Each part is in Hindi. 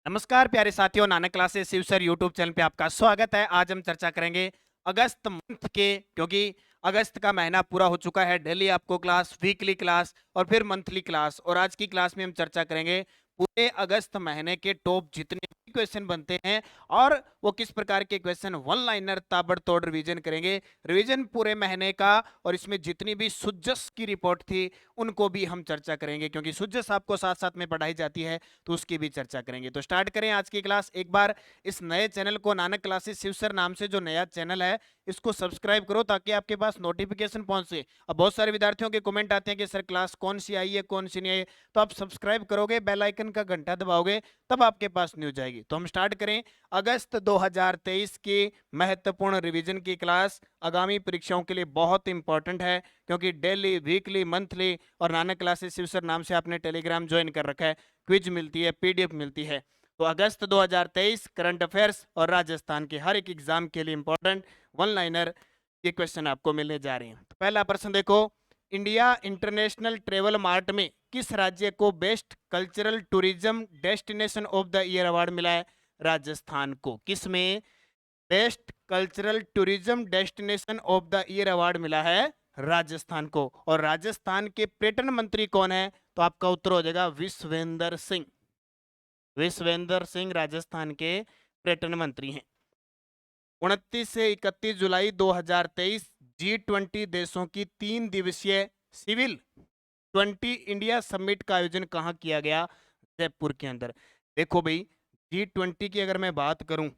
नमस्कार प्यारे साथियों, Nanak classes Shiv sir YouTube channel पे आपका स्वागत है। आज हम चर्चा करेंगे अगस्त मंथ के, क्योंकि अगस्त का महीना पूरा हो चुका है। डेली आपको क्लास, वीकली क्लास और फिर मंथली क्लास। और आज की क्लास में हम चर्चा करेंगे पूरे अगस्त महीने के टॉप जितने भी क्वेश्चन बनते हैं और वो किस प्रकार के क्वेश्चन, वन लाइनर ताबड़तोड़ रिवीजन करेंगे। रिवीजन पूरे महीने का, और इसमें जितनी भी सुजस की रिपोर्ट थी उनको भी हम चर्चा करेंगे, क्योंकि सुजस आपको साथ साथ में पढ़ाई जाती है तो उसकी भी चर्चा करेंगे। तो स्टार्ट करें आज की क्लास। एक बार इस नए चैनल को, नानक क्लासेस शिव सर नाम से जो नया चैनल है, इसको सब्सक्राइब करो ताकि आपके पास नोटिफिकेशन पहुंचे। अब बहुत सारे विद्यार्थियों के कमेंट आते हैं कि सर क्लास कौन सी आई है, कौन सी नहीं आई, तो आप सब्सक्राइब करोगे, बेल आइकन का घंटा दबाओगे, तब आपके पास न्यूज आएगी। तो हम स्टार्ट करें अगस्त 2023 की महत्वपूर्ण रिवीजन की क्लास। आगामी परीक्षाओं के लिए बहुत इंपॉर्टेंट है, क्योंकि डेली, वीकली, मंथली और नानक क्लासेस शिव सर नाम से आपने टेलीग्राम ज्वाइन कर रखा है, क्विज मिलती है, पीडीएफ मिलती है। तो अगस्त 2023 करंट अफेयर्स और राजस्थान के हर एक एग्जाम के लिए इंपॉर्टेंट वन लाइनर ये क्वेश्चन आपको मिलने जा रहे हैं। तो पहला प्रश्न देखो, इंडिया इंटरनेशनल ट्रेवल मार्ट में किस राज्य को best cultural tourism destination of the year award मिला है? राजस्थान को। किसमें best cultural tourism destination of the year award मिला है? राजस्थान को। और राजस्थान के पर्यटन मंत्री कौन है? तो आपका उत्तर हो जाएगा विश्वेंद्र सिंह। विश्वेंद्र सिंह राजस्थान के पर्यटन मंत्री हैं। 29 से 31 जुलाई 2023 G20 देशों की 3 दिवसीय सिविल 20 इंडिया समिट का आयोजन कहाँ किया गया? जयपुर के अंदर। देखो भाई, G20 की अगर मैं बात करूं,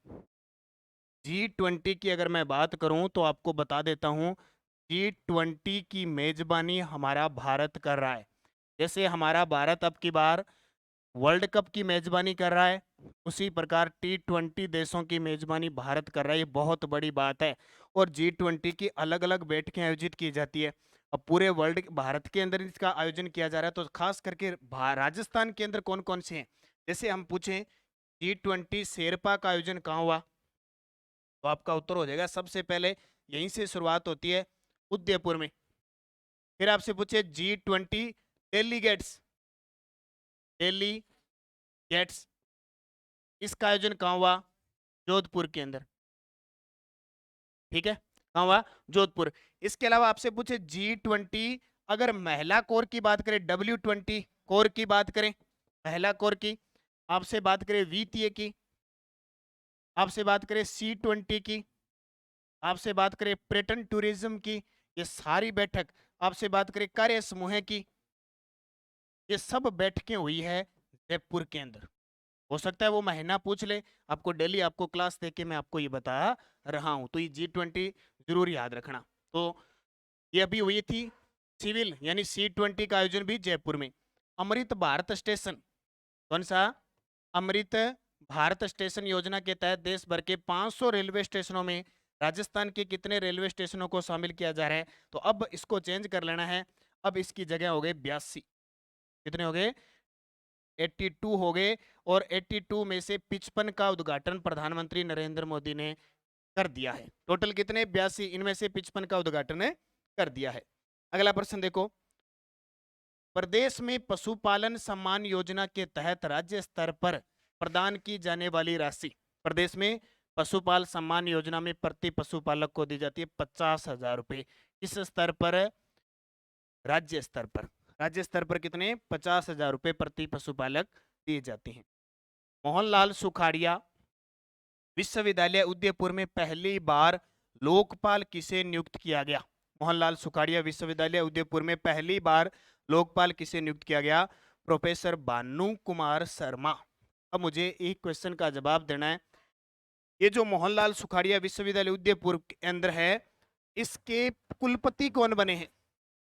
G20 की अगर मैं बात करूं तो आपको बता देता हूं, G20 की मेजबानी हमारा भारत कर रहा है। जैसे हमारा भारत अब की बार वर्ल्ड कप की मेजबानी कर रहा है, उसी प्रकार T20 देशों की मेजबानी भारत कर रहा है। ये बहुत बड़ी बात है। और G20 की अलग अलग बैठकें आयोजित की जाती है। अब पूरे वर्ल्ड, भारत के अंदर इसका आयोजन किया जा रहा है, तो खास करके राजस्थान के अंदर कौन कौन से हैं? जैसे हम पूछें G20 शेरपा का आयोजन कहाँ हुआ, तो आपका उत्तर हो जाएगा सबसे पहले यहीं से शुरुआत होती है, उदयपुर में। फिर आपसे पूछे G20 डेलीगेट्स, डेलीगेट्स, इसका आयोजन कहाँ हुआ? जोधपुर के अंदर। ठीक है, कहाँ हुआ? जोधपुर। इसके अलावा आपसे पूछे G20, अगर महिला कोर की बात करें, W20 कोर की बात करें, महिला कोर की, आपसे बात करें वित्तीय की, आपसे बात करें C20 की, आपसे बात करें पर्यटन टूरिज्म की, ये सारी बैठक, आपसे बात करें कार्य समूह की, ये सब बैठकें हुई है जयपुर के अंदर। हो सकता है वो महीना पूछ ले आपको, डेली आपको क्लास देके मैं आपको ये बता रहा हूं। तो ये G20 जरूर याद रखना। तो ये अभी हुई थी सिविल यानी C20 का आयोजन भी जयपुर में। अमृत भारत स्टेशन, कौन सा? अमृत भारत स्टेशन योजना के तहत देश भर के 500 रेलवे स्टेशनों में राजस्थान के कितने रेलवे स्टेशनों को शामिल किया जा रहा है? तो अब इसको चेंज कर लेना है। अब इसकी जगह हो गए 82। कितने हो गए? 82 हो गए। और 82 में से 55 का उद्घाटन प्रधानमंत्री नरेंद्र मोदी ने कर दिया है। टोटल कितने? 82। इनमें से 55 का उद्घाटन कर दिया है। अगला प्रश्न देखो, प्रदेश में पशुपालन सम्मान योजना के तहत राज्य स्तर पर प्रदान की जाने वाली राशि, प्रदेश में पशुपाल सम्मान योजना में प्रति पशुपालक को दी जाती है 50,000 रुपए। इस स्तर पर, राज्य स्तर पर, राज्य स्तर पर कितने? 50,000 रुपए प्रति पशुपालक दिए जाते हैं। मोहनलाल सुखाड़िया विश्वविद्यालय उदयपुर में पहली बार लोकपाल किसे नियुक्त किया गया? मोहनलाल सुखाड़िया विश्वविद्यालय उदयपुर में पहली बार लोकपाल किसे नियुक्त किया गया? प्रोफेसर भानु कुमार शर्मा। अब मुझे एक क्वेश्चन का जवाब देना है। ये जो मोहनलाल सुखाड़िया विश्वविद्यालय उदयपुर के अंदर है, इसके कुलपति कौन बने हैं?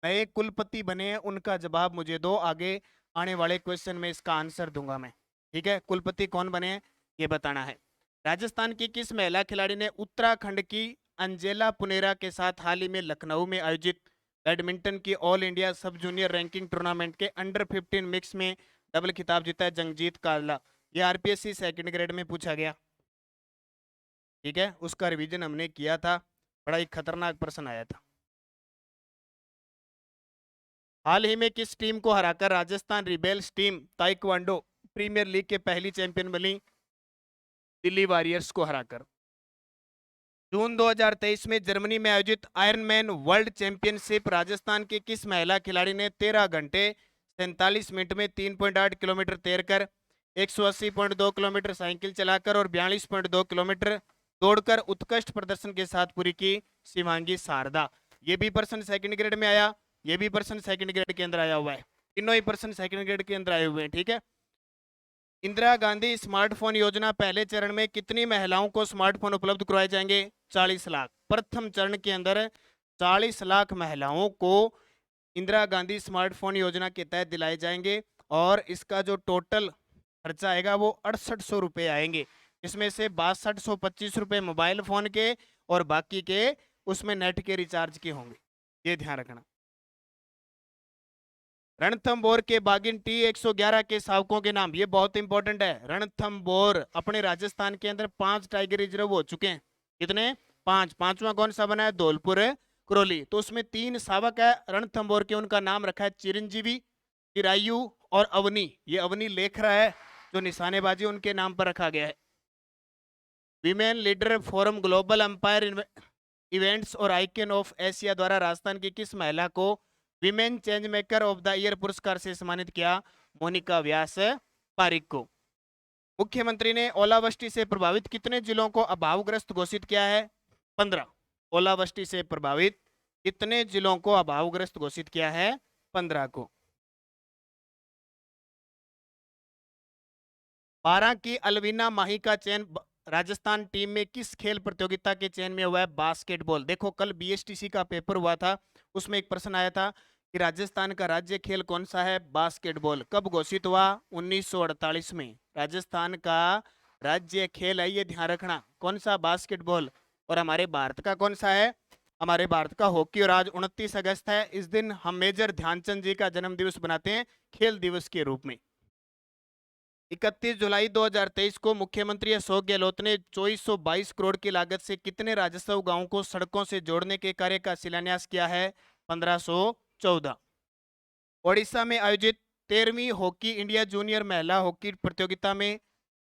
नए कुलपति बने हैं, उनका जवाब मुझे दो। आगे आने वाले क्वेश्चन में इसका आंसर दूंगा मैं। ठीक है, कुलपति कौन बने हैं ये बताना है। राजस्थान की किस महिला खिलाड़ी ने उत्तराखंड की अंजेला पुनेरा के साथ हाल ही में लखनऊ में आयोजित बैडमिंटन की ऑल इंडिया सब जूनियर रैंकिंग टूर्नामेंट के अंडर 15 मिक्स में डबल खिताब जीता है? जंगजीत काला। ये आरपीएससी सेकंड ग्रेड में पूछा गया। ठीक है, उसका रिवीजन हमने किया था, बड़ा ही खतरनाक प्रश्न आया था। हाल ही में किस टीम को हराकर Rajasthan rebels team taekwondo premier league के पहली चैंपियन बनी दिल्ली वॉरियर्स को हराकर। जून 2023 में जर्मनी में आयोजित आयरनमैन वर्ल्ड चैंपियनशिप राजस्थान की किस महिला खिलाड़ी ने 13 घंटे 47 मिनट में 3.8 किलोमीटर तैरकर 180.2 किलोमीटर साइकिल चलाकर और 42.2 किलोमीटर दौड़कर उत्कृष्ट प्रदर्शन के साथ पूरी की? शिवांगी शारदा। ये भी प्रश्न सेकंड ग्रेड में आया, ये भी प्रश्न सेकंड ग्रेड के अंदर आया हुआ है, तीनों ही प्रश्न सेकंड ग्रेड के अंदर आए हुए हैं। ठीक है। इंदिरा गांधी स्मार्टफोन योजना पहले चरण में कितनी महिलाओं को स्मार्टफोन उपलब्ध करवाए जाएंगे? 40 लाख। प्रथम चरण के अंदर 40 लाख महिलाओं को इंदिरा गांधी स्मार्टफोन योजना के तहत दिलाए जाएंगे और इसका जो टोटल खर्चा आएगा वो 6800 रुपये आएंगे। इसमें से 6225 रुपये मोबाइल फोन के और बाकी के उसमें नेट के रिचार्ज के होंगे, ये ध्यान रखना। रणथंभौर के बागिन T111 के शावकों के नाम, ये बहुत इंपॉर्टेंट है। रणथंभौर अपने राजस्थान के अंदर 5 टाइगर रिजर्व हो चुके हैं। कितने? 5। पांचवा कौन सा बना है? धौलपुर करौली। तो उसमें 3 शावक है रणथंभौर के, उनका नाम रखा है चिरंजीवी, चिरायु और अवनी। ये अवनी लेख रहा है जो निशानेबाजी उनके नाम पर रखा गया है। Women leader forum global empire events और आइकन ऑफ एशिया द्वारा राजस्थान की किस महिला को women change maker of the year पुरस्कार से सम्मानित किया? मोनिका व्यास पारिक को। मुख्यमंत्री ने ओलावृष्टि से प्रभावित कितने जिलों को अभावग्रस्त घोषित किया है? 15। ओलावृष्टि से प्रभावित कितने जिलों को अभावग्रस्त घोषित किया है? 15 को। 12 की अलवीना माही का चयन राजस्थान टीम में किस खेल प्रतियोगिता के चयन में हुआ है? बास्केटबॉल। देखो कल BSTC का पेपर हुआ था, उसमें एक प्रश्न आया था कि राजस्थान का राज्य खेल कौन सा है? बास्केटबॉल। कब घोषित हुआ? 1948 में। राजस्थान का राज्य खेल है, ये ध्यान रखना, कौन सा? बास्केटबॉल। और हमारे भारत का कौन सा है? हमारे भारत का हॉकी। और आज 29 अगस्त है, इस दिन हम मेजर ध्यानचंद जी का जन्म दिवस बनाते हैं खेल दिवस के रूप में। 31 जुलाई 2023 को मुख्यमंत्री अशोक गहलोत ने 2422 करोड़ की लागत से कितने राजस्व गांवों को सड़कों से जोड़ने के कार्य का शिलान्यास किया है? 1514। ओडिशा में आयोजित 13वीं हॉकी इंडिया जूनियर महिला हॉकी प्रतियोगिता में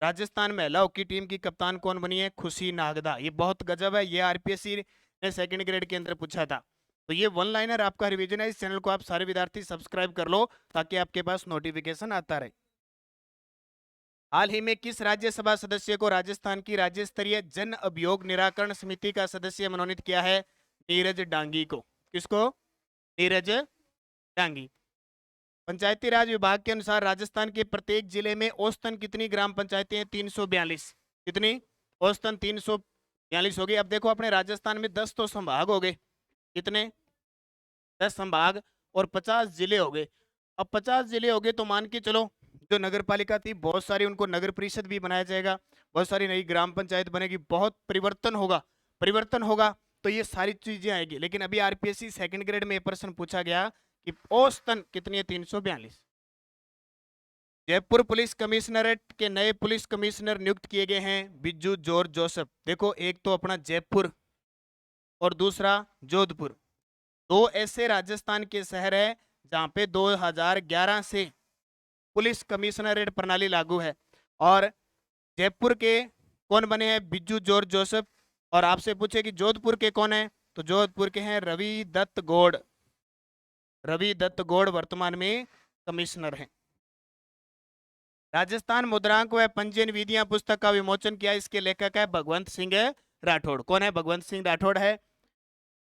राजस्थान महिला हॉकी टीम की कप्तान कौन बनी है? खुशी नागदा। ये बहुत गजब है, ये RPSC ने सेकंड ग्रेड के अंदर पूछा था। तो ये वन लाइनर आपका रिवीजन है। इस चैनल को आप सारे विद्यार्थी सब्सक्राइब कर लो ताकि आपके पास नोटिफिकेशन आता रहे। हाल ही में किस राज्यसभा सदस्य को राजस्थान की राज्य स्तरीय जन अभियोग निराकरण समिति का सदस्य मनोनीत किया है? नीरज डांगी को। किसको? नीरज डांगी। पंचायती राज विभाग के अनुसार राजस्थान के प्रत्येक जिले में औसतन कितनी ग्राम पंचायतें हैं? 342। कितनी? औसतन 342 हो गई। अब देखो अपने राजस्थान में 10 तो संभाग हो गए। कितने? 10 संभाग और 50 जिले हो गए। अब 50 जिले हो गए तो मान के चलो जो नगर पालिका थी बहुत सारी, उनको नगर परिषद भी बनाया जाएगा, बहुत सारी नई ग्राम पंचायत बनेगी, बहुत परिवर्तन होगा। परिवर्तन होगा तो ये सारी चीजें आएगी। लेकिन अभी RPSC सेकंड ग्रेड में प्रश्न पूछा गया कि औसतन कितनी है? 342। जयपुर पुलिस कमिश्नरेट के नए पुलिस कमिश्नर नियुक्त किए गए हैं बिज्जू जॉर्ज जोसेफ। देखो एक तो अपना जयपुर और दूसरा जोधपुर, 2 ऐसे राजस्थान के शहर है जहां पे 2011 से पुलिस कमिश्नरेट प्रणाली लागू है। और जयपुर के कौन बने हैं? बिज्जू जॉर्ज जोसेफ। और आपसे पूछे कि जोधपुर के कौन है, तो जोधपुर के हैं रवि दत्त गौड़। रवि दत्त गौड़ वर्तमान में कमिश्नर हैं। राजस्थान मुद्रांक व पंजीयन विधियां पुस्तक का विमोचन किया, इसके लेखक है भगवंत सिंह राठौड़। कौन है? भगवंत सिंह राठौड़ है।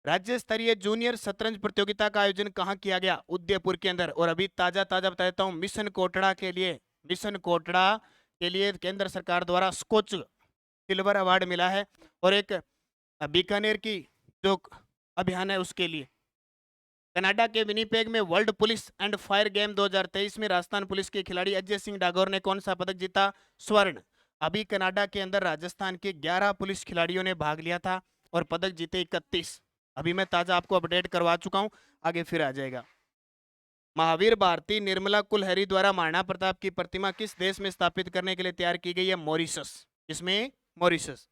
राज्य स्तरीय जूनियर शतरंज प्रतियोगिता का आयोजन कहाँ किया गया? उदयपुर के अंदर। और अभी ताजा बता देता हूँ, मिशन कोटड़ा के लिए केंद्र सरकार द्वारा स्कोच सिल्वर अवार्ड मिला है। और एक बीकानेर की जो अभियान है उसके लिए। कनाडा के विनीपेग में world police and fire game 2023 में राजस्थान पुलिस के खिलाड़ी अजय सिंह डागोर ने कौन सा पदक जीता? स्वर्ण। अभी कनाडा के अंदर राजस्थान के 11 पुलिस खिलाड़ियों ने भाग लिया था और पदक जीते 31। अभी मैं ताजा आपको अपडेट करवा चुका हूं, आगे फिर आ जाएगा। महावीर भारती निर्मला कुलहरी द्वारा महाराणा प्रताप की प्रतिमा किस देश में स्थापित करने के लिए तैयार की गई है? मॉरिशस। इसमें मॉरिशस।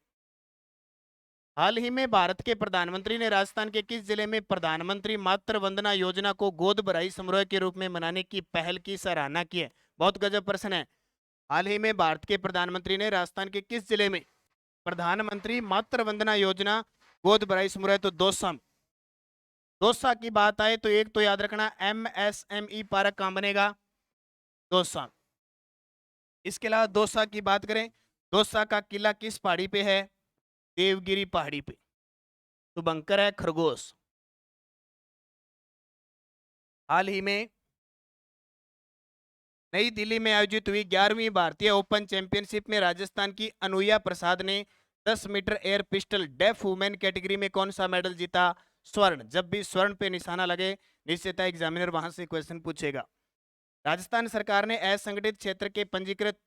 हाल ही में भारत के प्रधानमंत्री ने राजस्थान के किस जिले में प्रधानमंत्री मातृ वंदना योजना को गोद भराई समारोह के रूप में मनाने की पहल की सराहना की है? बहुत गजब प्रश्न है। हाल ही में भारत के प्रधानमंत्री ने राजस्थान के किस जिले में प्रधानमंत्री मातृ वंदना योजना गोद भराई समूह तो दौसा की बात आए तो एक तो याद रखना MSME पार्क कहां बनेगा, दौसा। इसके अलावा दौसा की बात करें, दौसा का किला किस पहाड़ी पे है, देवगिरी पहाड़ी पे। तो बंकर है खरगोश। हाल ही में नई दिल्ली में आयोजित हुई 11वीं भारतीय ओपन चैंपियनशिप में राजस्थान की अनुया प्रसाद ने 10 metre air pistol deaf women category में कौन सा मेडल जीता, स्वर्ण। जब भी स्वर्ण पे निशाना लगे निश्चित एग्जामिनर वहां से क्वेश्चन पूछेगा। राजस्थान सरकार ने असंगठित क्षेत्र के पंजीकृत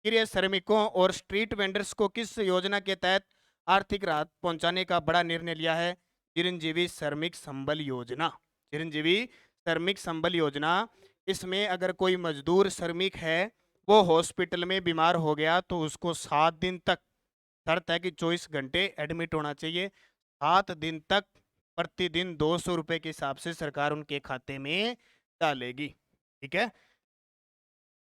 किराया श्रमिकों और स्ट्रीट वेंडर्स को किस योजना के तहत आर्थिक राहत पहुंचाने का बड़ा निर्णय लिया है, चिरंजीवी श्रमिक संबल योजना। चिरंजीवी श्रमिक संबल योजना, इसमें अगर कोई मजदूर श्रमिक है वो हॉस्पिटल में बीमार हो गया तो उसको 7 दिन तक, शर्त है कि 24 घंटे एडमिट होना चाहिए, 7 दिन तक प्रतिदिन 200 रुपए के हिसाब से सरकार उनके खाते में डालेगी। ठीक है।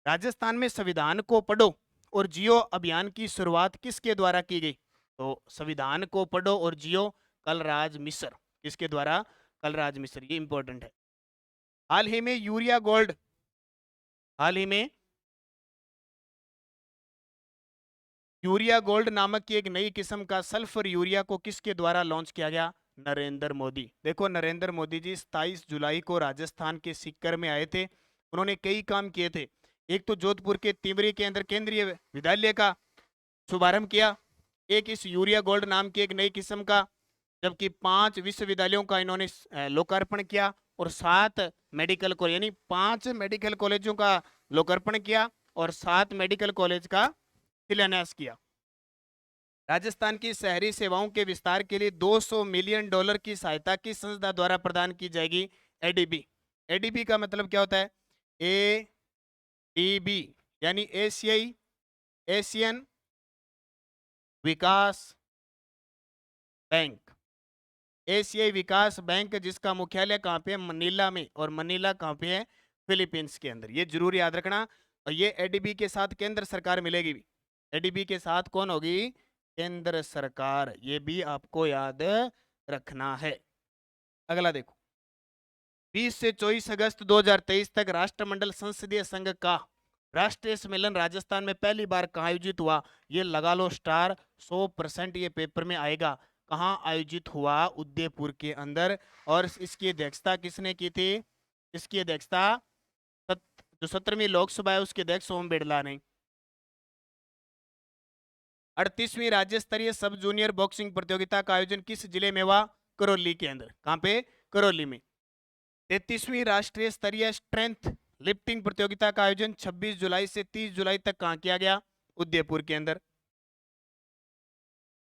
राजस्थान में संविधान को पढ़ो और जियो अभियान की शुरुआत किसके द्वारा की गई, तो संविधान को पढ़ो और जियो कलराज मिश्र। किसके द्वारा, कलराज मिश्र। ये इंपॉर्टेंट है। हाल ही में यूरिया गोल्ड, हाल ही में यूरिया गोल्ड नामक की एक नई किस्म का सल्फर यूरिया को किसके द्वारा लॉन्च किया गया, नरेंद्र मोदी। देखो नरेंद्र मोदी जी 27 जुलाई को राजस्थान के सीकर में आए थे। उन्होंने कई काम किए थे। एक तो जोधपुर के तिमरी के अंदर केंद्रीय विद्यालय का शुभारंभ किया, एक इस यूरिया गोल्ड नाम की एक नई किस्म का, जबकि 5 विश्वविद्यालयों का इन्होंने लोकार्पण किया और 7 मेडिकल कॉलेज, यानी 5 मेडिकल कॉलेजों का लोकार्पण किया और 7 मेडिकल कॉलेज का शिलान्यास किया। राजस्थान की शहरी सेवाओं के विस्तार के लिए $200 मिलियन की सहायता किस संस्था द्वारा प्रदान की जाएगी, एडीबी। एडीबी का मतलब क्या होता है, एडीबी यानी एशियाई एशियन विकास बैंक। एशियाई विकास बैंक जिसका मुख्यालय कहाँ पे है, मनीला में, और मनीला कहाँ पे है, फिलीपींस के अंदर। ये जरूर याद रखना। और ये एडीबी के साथ केंद्र सरकार मिलेगी भी। एडीबी के साथ कौन होगी, केंद्र सरकार। ये भी आपको याद रखना है। अगला देखो, 20 से 24 अगस्त 2023 तक राष्ट्रमंडल संसदीय संघ का राष्ट्रीय सम्मेलन राजस्थान में पहली बार कहाँ आयोजित हुआ, ये लगा लो स्टार, 100% ये पेपर में आएगा। कहाँ आयोजित हुआ, उदयपुर के अंदर। और इसकी अध्यक्षता किसने की थी, इसकी अध्यक्षता जो 17वीं लोकसभा है उसके अध्यक्ष ओम बिरला ने। 38वीं राज्य स्तरीय सब जूनियर बॉक्सिंग प्रतियोगिता का आयोजन किस जिले में हुआ, करौली के अंदर। कहां पे, करौली में। 33वीं राष्ट्रीय स्तरीय स्ट्रेंथ लिफ्टिंग प्रतियोगिता का आयोजन 26 जुलाई से 30 जुलाई तक कहां किया गया, उदयपुर के अंदर।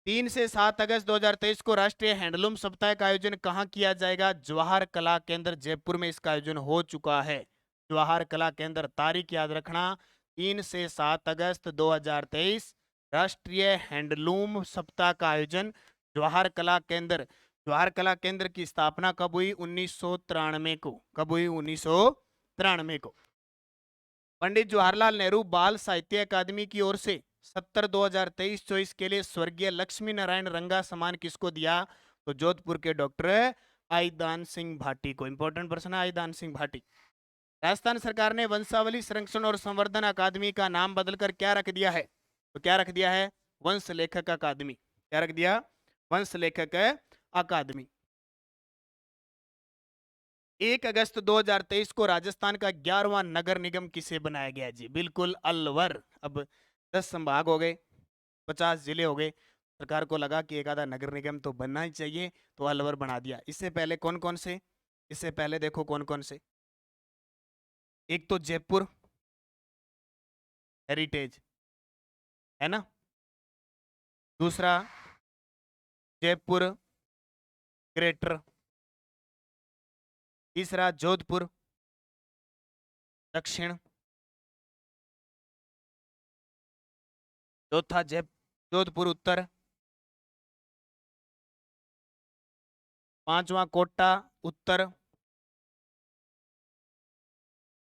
3 से 7 अगस्त 2023 को राष्ट्रीय हैंडलूम सप्ताह का आयोजन कहां किया जाएगा, जवाहर कला केंद्र जयपुर में इसका आयोजन हो चुका है। जवाहर कला केंद्र, तारीख याद रखना 3 से 7 अगस्त 2023 राष्ट्रीय हैंडलूम सप्ताह का आयोजन जवाहर कला केंद्र। जवाहर कला केंद्र की स्थापना कब हुई, 1993 को। कब हुई, 1993 को। पंडित जवाहरलाल नेहरू बाल साहित्य अकादमी की ओर से 70-2023-24 के लिए स्वर्गीय लक्ष्मी नारायण रंगा सम्मान किसको दिया, तो जोधपुर के डॉक्टर आईदान सिंह भाटी को। इंपॉर्टेंट पर्सन है आईदान सिंह भाटी। राजस्थान सरकार ने वंशावली संरक्षण और संवर्धन अकादमी का नाम बदलकर क्या रख दिया है, तो क्या रख दिया है, वंश लेखक अकादमी। क्या रख दिया, वंश लेखक अकादमी। 1 अगस्त 2023 को राजस्थान का 11वां नगर निगम किसे बनाया गया जी, बिल्कुल अलवर। अब 10 संभाग हो गए, 50 जिले हो गए, सरकार को लगा कि एक आधा नगर निगम तो बनना ही चाहिए, तो अलवर बना दिया। इससे पहले कौन कौन से, इससे पहले देखो कौन कौन से, एक तो जयपुर हेरिटेज है ना, दूसरा जयपुर ग्रेटर, तीसरा जोधपुर दक्षिण, चौथा जोधपुर उत्तर, पांचवा कोटा उत्तर,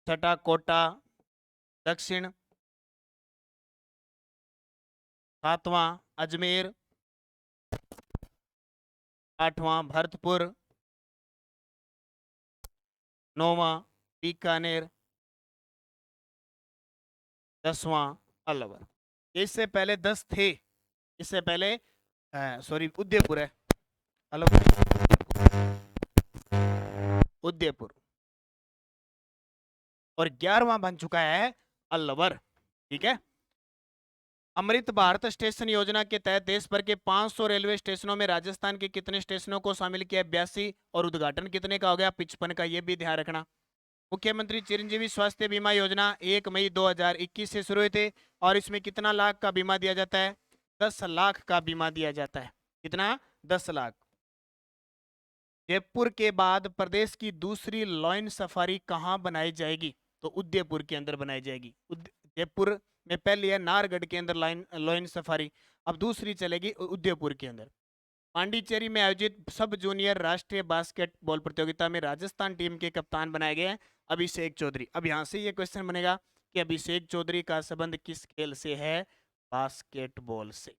छठा कोटा दक्षिण, 7वां अजमेर, 8वां भरतपुर, 9वां बीकानेर, 10वां अलवर। इससे पहले 10 थे, इससे पहले सॉरी उदयपुर है, अलवर उदयपुर, और 11वां बन चुका है अलवर। ठीक है। अमृत भारत स्टेशन योजना के तहत देश भर के 500 रेलवे स्टेशनों में राजस्थान के कितने स्टेशनों को शामिल किया? 82। और उद्घाटन कितने का हो गया? 55 का। यह भी ध्यान रखना। मुख्यमंत्री चिरंजीवी स्वास्थ्य बीमा योजना 1 मई 2021 से शुरू हुई थी, और इसमें कितना लाख का बीमा दिया जाता है? 10 लाख का बीमा दिया जाता है। कितना? 10 लाख। जयपुर के बाद प्रदेश की दूसरी लॉयन सफारी कहां बनाई जाएगी? तो उदयपुर के अंदर बनाई जाएगी। जयपुर में पहली है नाहरगढ़ के अंदर लॉयन सफारी, अब दूसरी चलेगी उदयपुर के अंदर। पांडिचेरी में आयोजित सब जूनियर राष्ट्रीय बास्केटबॉल प्रतियोगिता में राजस्थान टीम के कप्तान बनाए गए हैं अभिषेक चौधरी। अब यहां से ये क्वेश्चन बनेगा कि अभिषेक चौधरी का संबंध किस खेल से है? बास्केटबॉल से।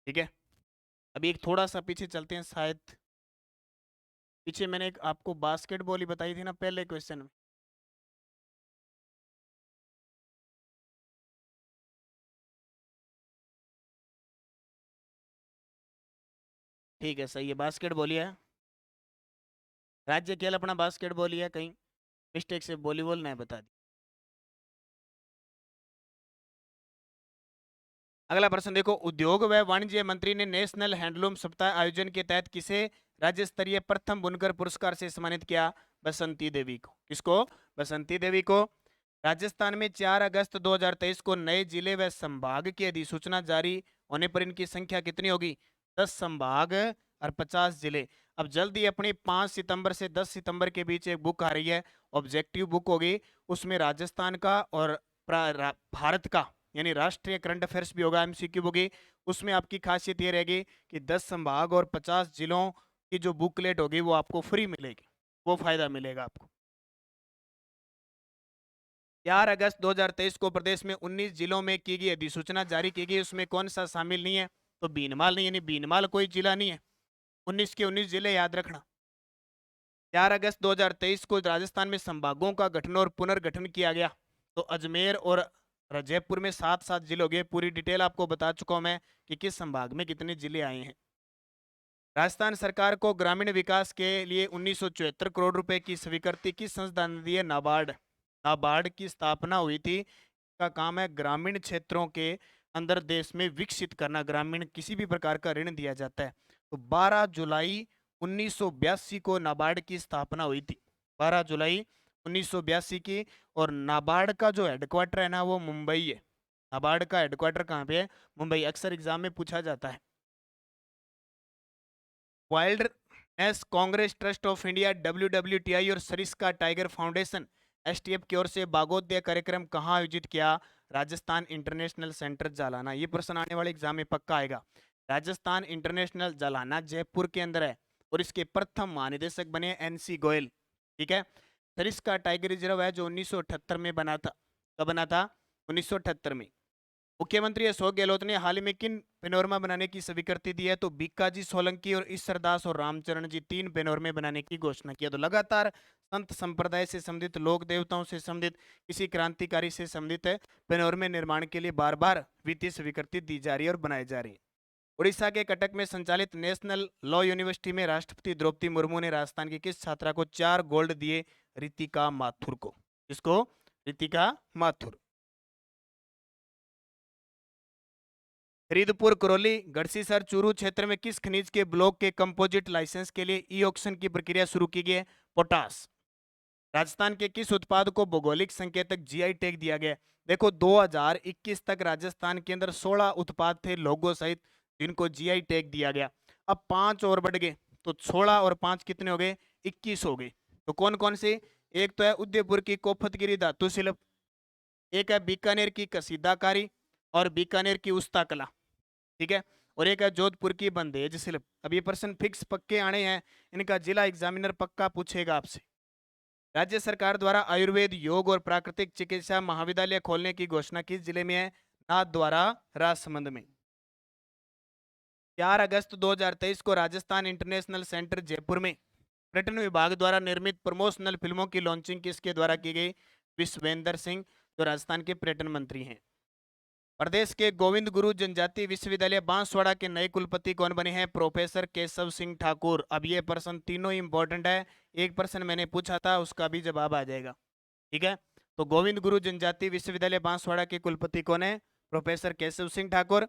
ठीक है। अभी एक थोड़ा सा पीछे चलते हैं, शायद पीछे मैंने एक आपको बास्केटबॉल ही बताई थी ना पहले क्वेश्चन में। ठीक है, सही है, बास्केटबॉल ही है। राज्य खेल अपना बास्केटबॉल ही है, कहीं मिस्टेक से वॉलीबॉल नहीं बता दी। अगला प्रश्न देखो, उद्योग व वाणिज्य मंत्री ने नेशनल हैंडलूम सप्ताह आयोजन के तहत किसे राज्य स्तरीय प्रथम बुनकर पुरस्कार से सम्मानित किया? बसंती देवी को। किसको? बसंती देवी को। राजस्थान में 4 अगस्त 2023 को नए जिले व संभाग की अधिसूचना जारी होने पर इनकी संख्या कितनी होगी? 10 संभाग और 50 जिले। अब जल्दी अपनी 5 सितंबर से 10 सितंबर के बीच एक बुक आ रही है, ऑब्जेक्टिव बुक होगी, उसमें राजस्थान का और भारत का यानी राष्ट्रीय करंट अफेयर्स भी होगा, एमसीक्यू होगी। उसमें आपकी खासियत ये रहेगी कि 10 संभाग और 50 जिलों की जो बुकलेट होगी वो आपको फ्री मिलेगी, वो फायदा मिलेगा आपको। 4 अगस्त 2023 को प्रदेश में 19 जिलों में की गई अधिसूचना जारी की गई, उसमें कौन सा शामिल नहीं है? तो बीनमाल नहीं, यानी बीनमाल कोई जिला नहीं है। 19 के 19 जिले याद रखना। 4 अगस्त 2023 को राजस्थान में संभागों का गठन और पुनर्गठन किया गया, तो अजमेर और जयपुर में 7-7 जिले हो गए। पूरी डिटेल आपको बता चुका हूं मैं कि किस संभाग में कितने जिले आए हैं। राजस्थान सरकार को ग्रामीण विकास के लिए 1974 करोड़ रुपए की स्वीकृति किस संस्था ने दी है? नाबार्ड। नाबार्ड की स्थापना हुई थी, का काम है ग्रामीण क्षेत्रों के अंदर देश में विकसित करना, ग्रामीण किसी भी प्रकार का ऋण दिया जाता है। तो 12 जुलाई 1982 को नाबार्ड की स्थापना हुई थी, 12 जुलाई 1982 की। और नाबार्ड का जो हेडक्वार्टर है ना वो मुंबई है। नाबार्ड का हेडक्वार्टर कहाँ पे है? मुंबई। अक्सर एग्जाम में पूछा जाता है। Wildness Congress trust of India WWTI और सरिस्का टाइगर फाउंडेशन STF की ओर से बागोदय कार्यक्रम कहाँ आयोजित किया? राजस्थान इंटरनेशनल सेंटर जालाना। ये प्रश्न आने वाले एग्जाम में पक्का आएगा। राजस्थान इंटरनेशनल जालाना जयपुर के अंदर है, और इसके प्रथम महानिदेशक बने NC गोयल। ठीक है। सरिस्का टाइगर रिजर्व है जो 1978 में बना था। कब बना था? 1978 में। मुख्यमंत्री अशोक गहलोत ने हाल ही में किन पेनोरमा बनाने की स्वीकृति दी है? तो बीकाजी सोलंकी और ईश्वरदास और रामचरण जी 3 पेनोरमे बनाने की घोषणा किया। तो लगातार संत संप्रदाय से संबंधित, लोक देवताओं से संबंधित, किसी क्रांतिकारी से संबंधित पेनोरमे निर्माण के लिए बार बार वित्तीय स्वीकृति दी जा रही है और बनाई जा रही है। उड़ीसा के कटक में संचालित नेशनल लॉ यूनिवर्सिटी में राष्ट्रपति द्रौपदी मुर्मू ने राजस्थान की किस छात्रा को 4 गोल्ड दिए? रितिका माथुर को। किसको? रितिका माथुर। फरीदपुर, करौली, गढ़सीसर, चूरू क्षेत्र में किस खनिज के ब्लॉक के कंपोजिट लाइसेंस के लिए ई ऑक्शन की प्रक्रिया शुरू की गई है? पोटास। राजस्थान के किस उत्पाद को भौगोलिक संकेतक GI टैग दिया गया? देखो 2021 तक राजस्थान के अंदर 16 उत्पाद थे लोगो सहित जिनको GI टैग दिया गया। अब 5 और बढ़ गए, तो 16 और 5 कितने हो गए? 21 हो गए। तो कौन कौन से? एक तो है उदयपुर की कोफतगिरी धातु शिल्प, एक है बीकानेर की कसीदाकारी और बीकानेर की उस्ता कला। ठीक है। और एक है जोधपुर की बंदेज शिल्प। अब ये प्रश्न फिक्स पक्के आने हैं, इनका जिला एग्जामिनर पक्का पूछेगा आपसे। राज्य सरकार द्वारा आयुर्वेद, योग और प्राकृतिक चिकित्सा महाविद्यालय खोलने की घोषणा किस जिले में है? नाथद्वारा राजसमंद में। 4 अगस्त 2023 को राजस्थान इंटरनेशनल सेंटर जयपुर में पर्यटन विभाग द्वारा निर्मित प्रमोशनल फिल्मों की लॉन्चिंग किसके द्वारा की गई? विश्वेंद्र सिंह, जो राजस्थान के पर्यटन मंत्री हैं। प्रदेश के गोविंद गुरु जनजाति विश्वविद्यालय बांसवाड़ा के नए कुलपति कौन बने हैं? प्रोफेसर केशव सिंह ठाकुर। अब ये प्रश्न तीनों इंपॉर्टेंट है, एक प्रश्न मैंने पूछा था उसका भी जवाब आ जाएगा, ठीक है। तो गोविंद गुरु जनजाति विश्वविद्यालय बांसवाड़ा के कुलपति कौन है? प्रोफेसर केशव सिंह ठाकुर।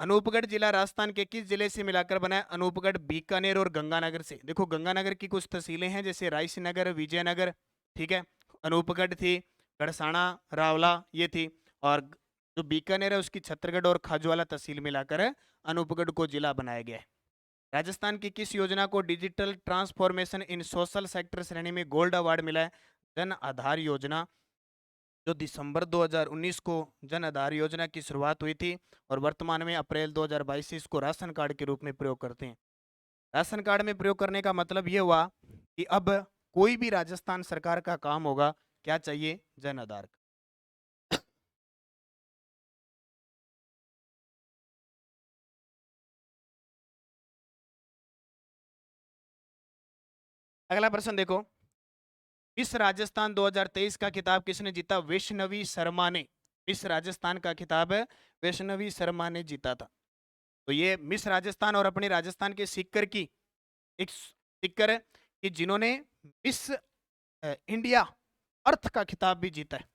अनूपगढ़ जिला राजस्थान के किस जिले से मिलाकर बना है? अनूपगढ़ बीकानेर और गंगानगर से। देखो गंगानगर की कुछ तहसीलें हैं जैसे रायसीनगर, विजयनगर, ठीक है। अनूपगढ़ थी, गड़साना, रावला ये थी, और जो बीकानेर है उसकी छत्तरगढ़ और खाजूवाला तहसील मिलाकर अनूपगढ़ को जिला बनाया गया है। राजस्थान की किस योजना को digital transformation in social sector श्रेणी में गोल्ड अवार्ड मिला है? जन आधार योजना, जो दिसंबर 2019 को जन आधार योजना की शुरुआत हुई थी और वर्तमान में अप्रैल 2022 से इसको राशन कार्ड के रूप में प्रयोग करते हैं। राशन कार्ड में प्रयोग करने का मतलब ये हुआ कि अब कोई भी राजस्थान सरकार का काम होगा, क्या चाहिए? जन आधार। अगला प्रश्न देखो, मिस राजस्थान 2023 का खिताब किसने जीता? वैष्णवी शर्मा ने। मिस राजस्थान का खिताब वैष्णवी शर्मा ने जीता था। तो ये मिस राजस्थान और अपने राजस्थान के सीकर की एक सीकर है कि जिन्होंने मिस इंडिया अर्थ का खिताब भी जीता है,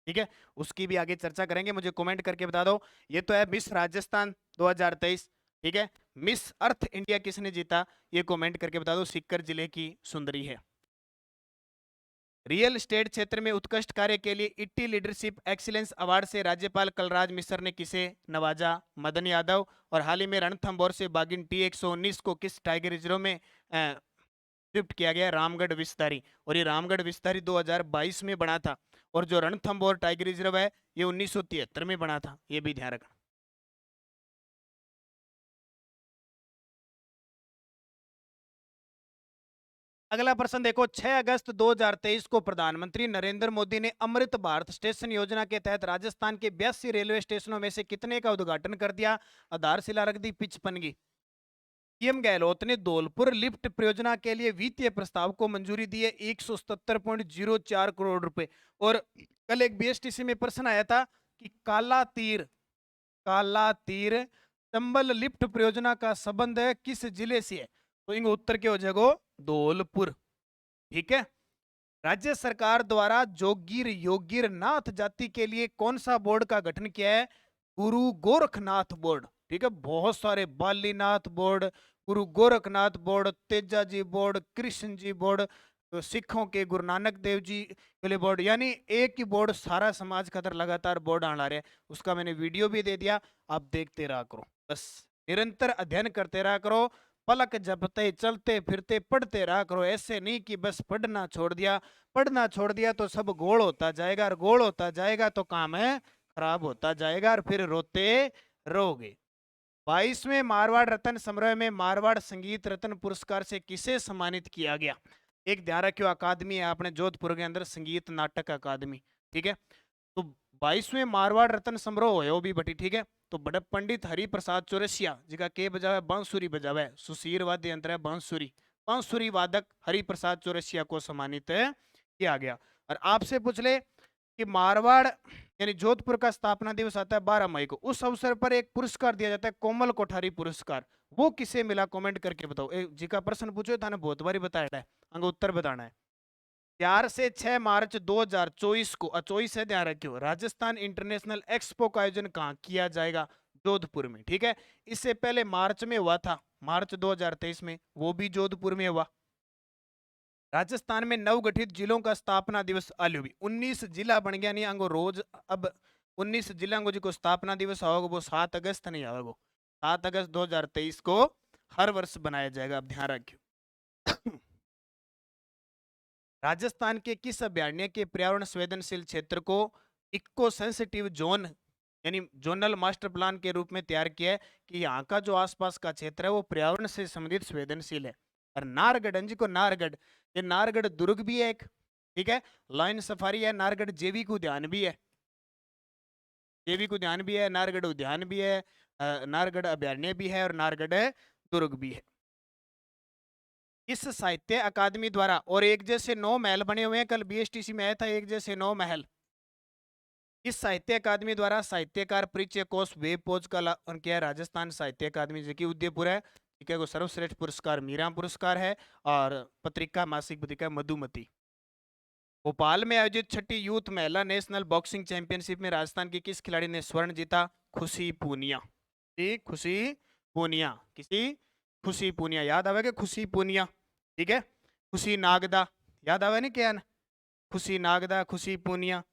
ठीक है। उसकी भी आगे चर्चा करेंगे, मुझे कमेंट करके बता दो। ये तो है मिस राजस्थान 2023, ठीक है। मिस अर्थ इंडिया किसने जीता? ये कमेंट करके बता दो। सीकर जिले की सुंदरी है। रियल एस्टेट क्षेत्र में उत्कृष्ट कार्य के लिए इट्टी लीडरशिप एक्सीलेंस अवार्ड से राज्यपाल कलराज मिश्र ने किसे नवाजा? मदन यादव। और हाल ही में रणथंभौर से बागिन T119 को किस टाइगर रिजर्व में शिफ्ट किया गया? रामगढ़ विस्तारी। और ये रामगढ़ विस्तारी 2022 में बना था, और जो रणथंभौर टाइगर रिजर्व है ये 1973 में बना था, ये भी ध्यान रखना। अगला प्रश्न देखो, 6 अगस्त 2023 को प्रधानमंत्री नरेंद्र मोदी ने अमृत भारत स्टेशन योजना के तहत राजस्थान के 82 रेलवे स्टेशनों में से कितने का उद्घाटन कर दिया? आधारशिला रख दी 55 की। पीएम गहलोत ने धौलपुर लिफ्ट परियोजना के लिए वित्तीय प्रस्ताव को मंजूरी दी है 177.04 करोड़ रुपए। और कल एक बीएसटीसी में प्रश्न आया था कि काला तीर चंबल लिफ्ट परियोजना का संबंध किस जिले से है? तो इनका उत्तर क्या हो जाएगा? धौलपुर, ठीक है। राज्य सरकार द्वारा जोगीर योगीर नाथ जाति के लिए कौन सा बोर्ड का गठन किया है? गुरु गोरखनाथ बोर्ड, ठीक है। बहुत सारे, बालीनाथ बोर्ड, गुरु Gorakhnath board, Teja ji board, Krishna ji board, तो सिखों के गुरु नानक देव जी के लिए बोर्ड, यानी एक ही बोर्ड सारा समाज का लगातार बोर्ड आना रहे। उसका मैंने वीडियो भी दे दिया, आप देखते रहा करो, बस निरंतर अध्ययन करते रहा करो। पलक झपकते चलते फिरते पढ़ते रहा करो, ऐसे नहीं कि बस पढ़ना छोड़ दिया। पढ़ना छोड़ दिया तो सब गोल होता जाएगा, और गोल होता जाएगा तो काम है खराब होता जाएगा, और फिर रोते रहोगे। 22वें मारवाड़ रत्न समारोह में मारवाड़ संगीत रत्न पुरस्कार से किसे सम्मानित किया गया? एक ध्यान रखियो, अकादमी है अपने जोधपुर के अंदर, संगीत नाटक अकादमी, ठीक है। तो 22वें मारवाड़ रत्न समारोह है वो भी बटी, ठीक है। तो बड़े पंडित हरि प्रसाद चौरसिया जी का के बजावे बांसुरी बजावे, सुशीर वाद्य यंत्र है बांसुरी, बांसुरी वादक हरि प्रसाद चौरसिया को सम्मानित किया गया। और आपसे पूछ ले कि मारवाड़ यानी जोधपुर का स्थापना दिवस आता है 12 मई को, उस अवसर पर एक पुरस्कार दिया जाता है कोमल कोठारी पुरस्कार, वो किसे मिला? कमेंट करके बताओ। जी का प्रश्न पूछो था ना, बहुत बारी बताया है, अंग उत्तर बताना है। 4 से 6 मार्च 2024 को, 24 है ध्यान रखियो, राजस्थान इंटरनेशनल एक्सपो का आयोजन कहाँ किया जाएगा? जोधपुर में, ठीक है। इससे पहले मार्च में हुआ था, मार्च 2023 में, वो भी जोधपुर में हुआ। राजस्थान में नवगठित जिलों का स्थापना दिवस आलू भी 19 जिला बन गया, नहीं अंगो रोज अब 19 जिला जी को स्थापना दिवस होगा वो 7 अगस्त नहीं आएगा, 7 अगस्त 2023 को हर वर्ष बनाया जाएगा, अब ध्यान रखियो। राजस्थान के किस अभ्यारण्य के पर्यावरण संवेदनशील क्षेत्र को इको सेंसिटिव जोन यानी जोनल मास्टर प्लान के रूप में तैयार किया है कि यहाँ का जो आसपास का क्षेत्र है वो पर्यावरण से संबंधित संवेदनशील है? और नारगढ़, अंजी को नारगढ़, ये नारगढ़ दुर्ग भी है एक, ठीक है। लाइन सफारी है, नारगढ़ जैविक उद्यान भी है। जैविक उद्यान भी है, नारगढ़ उद्यान भी है, नारगढ़ अभयारण्य भी है और नारगढ़ दुर्ग भी है। इस साहित्य अकादमी द्वारा और एक जैसे 9 महल बने हुए हैं, कल बीएसटीसी में आया था एक जैसे 9 महल। इस साहित्य अकादमी द्वारा साहित्यकार परिचय कोष वेब पोज का किया है राजस्थान साहित्य अकादमी जो कि उदयपुर है, ठीक है। वो सर्वश्रेष्ठ पुरस्कार मीरा पुरस्कार है और पत्रिका मासिक पत्रिका मधुमती। भोपाल में आयोजित छठी यूथ महिला नेशनल बॉक्सिंग चैंपियनशिप में राजस्थान की किस खिलाड़ी ने स्वर्ण जीता? खुशी पूनिया। खुशी पूनिया, किसी खुशी पूनिया याद आवेगा, खुशी पूनिया, ठीक है। खुशी नागदा याद आवे नहीं क्या? खुशी नागदा, खुशी पूनिया।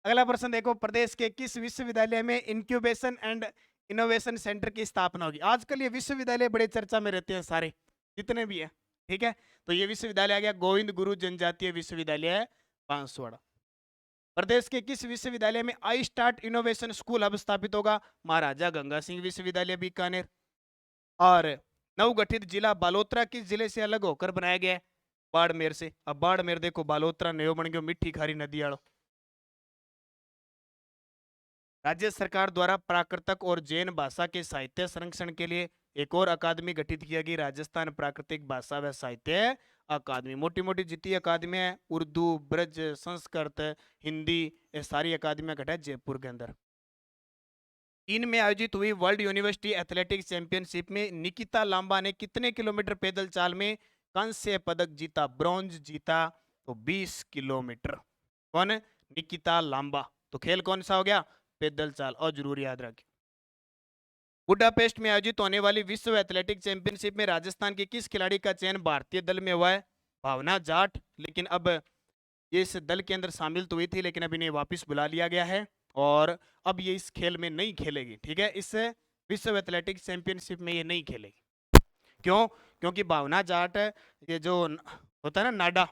अगला प्रश्न देखो, प्रदेश के किस विश्वविद्यालय में इंक्यूबेशन एंड इनोवेशन सेंटर की स्थापना होगी? आजकल ये विश्वविद्यालय बड़े चर्चा में रहते हैं सारे जितने भी है, ठीक है। तो ये विश्वविद्यालय आ गया गोविंद गुरु जनजातीय विश्वविद्यालय बांसवाड़ा। प्रदेश के किस विश्वविद्यालय में आई स्टार्ट इनोवेशन स्कूल अब स्थापित होगा? महाराजा गंगा सिंह विश्वविद्यालय बीकानेर। और नवगठित जिला बालोतरा किस जिले से अलग होकर बनाया गया है? बाड़मेर से। अब बाड़मेर देखो बालोतरा नयो बन गयो मिट्टी खारी नदी आड़ो। राज्य सरकार द्वारा प्राकृतिक और जैन भाषा के साहित्य संरक्षण के लिए एक और अकादमी गठित किया गई, राजस्थान प्राकृतिक भाषा व साहित्य अकादमी। मोटी मोटी जितनी अकादमी है, उर्दू, ब्रज, संस्कृत, हिंदी, ये सारी अकादमियां घटा जयपुर के अंदर। चीन में आयोजित हुई वर्ल्ड यूनिवर्सिटी एथलेटिक्स चैंपियनशिप में निकिता लांबा ने कितने किलोमीटर पैदल चाल में कांस्य पदक जीता, ब्रॉन्ज जीता? तो 20 किलोमीटर। कौन? निकिता लांबा। तो खेल कौन सा हो गया? पैदल चाल। और जरूर याद रखें, बुडापेस्ट में आयोजित होने वाली विश्व एथलेटिक चैंपियनशिप में राजस्थान के किस खिलाड़ी का चयन भारतीय दल में हुआ है? भावना जाट। लेकिन अब ये इस दल के अंदर शामिल तो हुई थी, लेकिन अब इन्हें वापस बुला लिया गया है और अब ये इस खेल में नहीं खेलेगी, ठीक है। इस विश्व एथलेटिक्स चैंपियनशिप में ये नहीं खेलेगी। क्यों? क्योंकि भावना जाट ये जो होता है ना नाडा,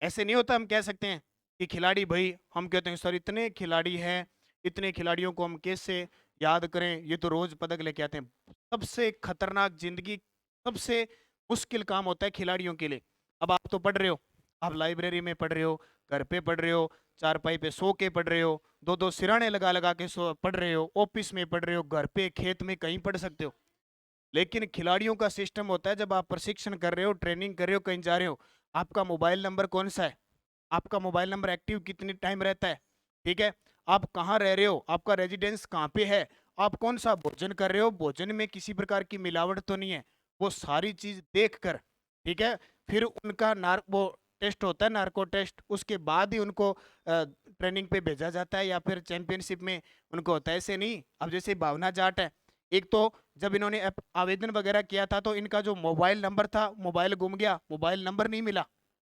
ऐसे नहीं होता। हम कह सकते हैं कि खिलाड़ी भाई, हम कहते हैं सर इतने खिलाड़ी हैं, इतने खिलाड़ियों को हम कैसे याद करें, ये तो रोज पदक लेके आते हैं। सबसे खतरनाक जिंदगी, सबसे मुश्किल काम होता है खिलाड़ियों के लिए। अब आप तो पढ़ रहे हो, आप लाइब्रेरी में पढ़ रहे हो, घर पे पढ़ रहे हो, चारपाई पे सो के पढ़ रहे हो, दो दो सिराने लगा लगा के सो पढ़ रहे हो, ऑफिस में पढ़ रहे हो, घर पे, खेत में, कहीं पढ़ सकते हो। लेकिन खिलाड़ियों का सिस्टम होता है, जब आप प्रशिक्षण कर रहे हो, ट्रेनिंग कर रहे हो, कहीं जा रहे हो, आपका मोबाइल नंबर कौन सा है, आपका मोबाइल नंबर एक्टिव कितनी टाइम रहता है, ठीक है। आप कहाँ रह रहे हो, आपका रेजिडेंस कहाँ पे है, आप कौन सा भोजन कर रहे हो, भोजन में किसी प्रकार की मिलावट तो नहीं है, वो सारी चीज देख कर, ठीक है। फिर उनका वो टेस्ट होता है, नार्को टेस्ट, उसके बाद ही उनको ट्रेनिंग पे भेजा जाता है या फिर चैंपियनशिप में उनको होता है। ऐसे नहीं, अब जैसे भावना जाट है, एक तो जब इन्होंने आवेदन वगैरह किया था तो इनका जो मोबाइल नंबर था, मोबाइल गुम गया, मोबाइल नंबर नहीं मिला,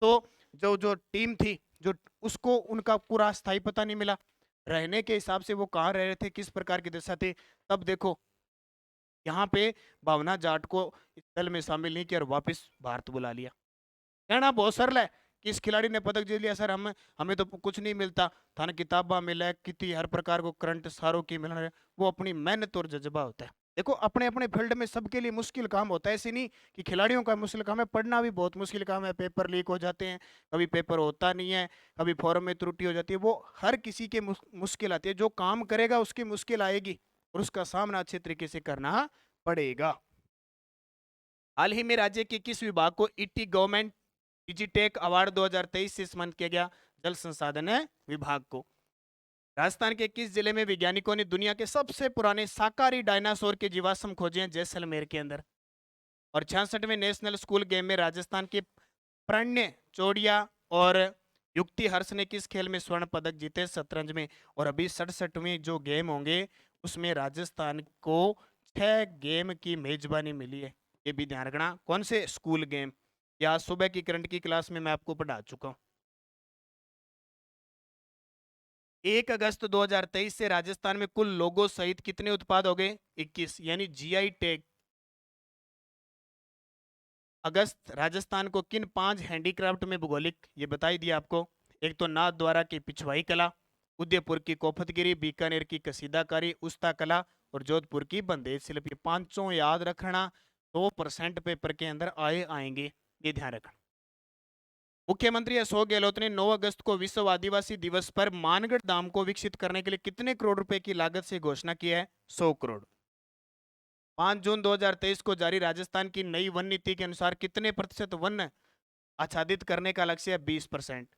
तो जो जो टीम थी, जो उसको उनका पूरा स्थायी पता नहीं मिला, रहने के हिसाब से वो कहाँ रह रहे थे, किस प्रकार की दशा थी। तब देखो यहाँ पे भावना जाट को इस दल में शामिल नहीं किया और वापस भारत बुला लिया। कहना बहुत सरल है कि इस खिलाड़ी ने पदक जीत लिया, सर हमें तो कुछ नहीं मिलता, थाने किताबा मिला है, कितनी हर प्रकार को करंट सारों की मिल रहा है, वो अपनी मेहनत और जज्बा होता है। देखो अपने अपने फील्ड में सबके लिए मुश्किल काम होता है, ऐसे नहीं कि खिलाड़ियों का मुश्किल काम है, पढ़ना भी बहुत मुश्किल काम है, पेपर लीक हो जाते हैं, कभी पेपर होता नहीं है, कभी फॉर्म में त्रुटि हो जाती है, वो हर किसी के मुश्किल आती है। जो काम करेगा उसकी मुश्किल आएगी और उसका सामना अच्छे तरीके से करना पड़ेगा। हाल ही में राज्य के किस विभाग को ईटी गवर्नमेंट डिजिटेक अवार्ड 2023 से सम्मानित किया गया? जल संसाधन विभाग को। राजस्थान के किस जिले में वैज्ञानिकों ने दुनिया के सबसे पुराने शाकाहारी डायनासोर के जीवाश्म खोजे हैं? जैसलमेर के अंदर। और 66वें नेशनल स्कूल गेम में राजस्थान के प्रणय चौड़िया और युक्ति हर्ष ने किस खेल में स्वर्ण पदक जीते? शतरंज में। और अभी 67वें जो गेम होंगे उसमें राजस्थान को 6 गेम की मेजबानी मिली है, ये भी ध्यान रखना। कौन से स्कूल गेम? या सुबह की करंट की क्लास में मैं आपको पढ़ा चुका हूं। 1 अगस्त 2023 से राजस्थान में कुल लोगों सहित कितने उत्पाद हो गए? 21, यानी जीआई टैग। अगस्त राजस्थान को किन 5 हैंडीक्राफ्ट में भूगोलिक, ये बताई दिया आपको। एक तो नाथ द्वारा की पिछवाई कला, उदयपुर की कोफतगिरी, बीकानेर की कसीदाकारी, उस्ता कला और जोधपुर की बंदेज शिल्प। ये पांचों याद रखना, 2% पेपर के अंदर आएंगे, ये ध्यान रखना। मुख्यमंत्री अशोक गहलोत ने 9 अगस्त को विश्व आदिवासी दिवस पर मानगढ़ धाम को विकसित करने के लिए कितने करोड़ रुपए की लागत से घोषणा की है? 100 करोड़। 5 जून 2023 को जारी राजस्थान की नई वन नीति के अनुसार कितने प्रतिशत वन आच्छादित करने का लक्ष्य है? 20%।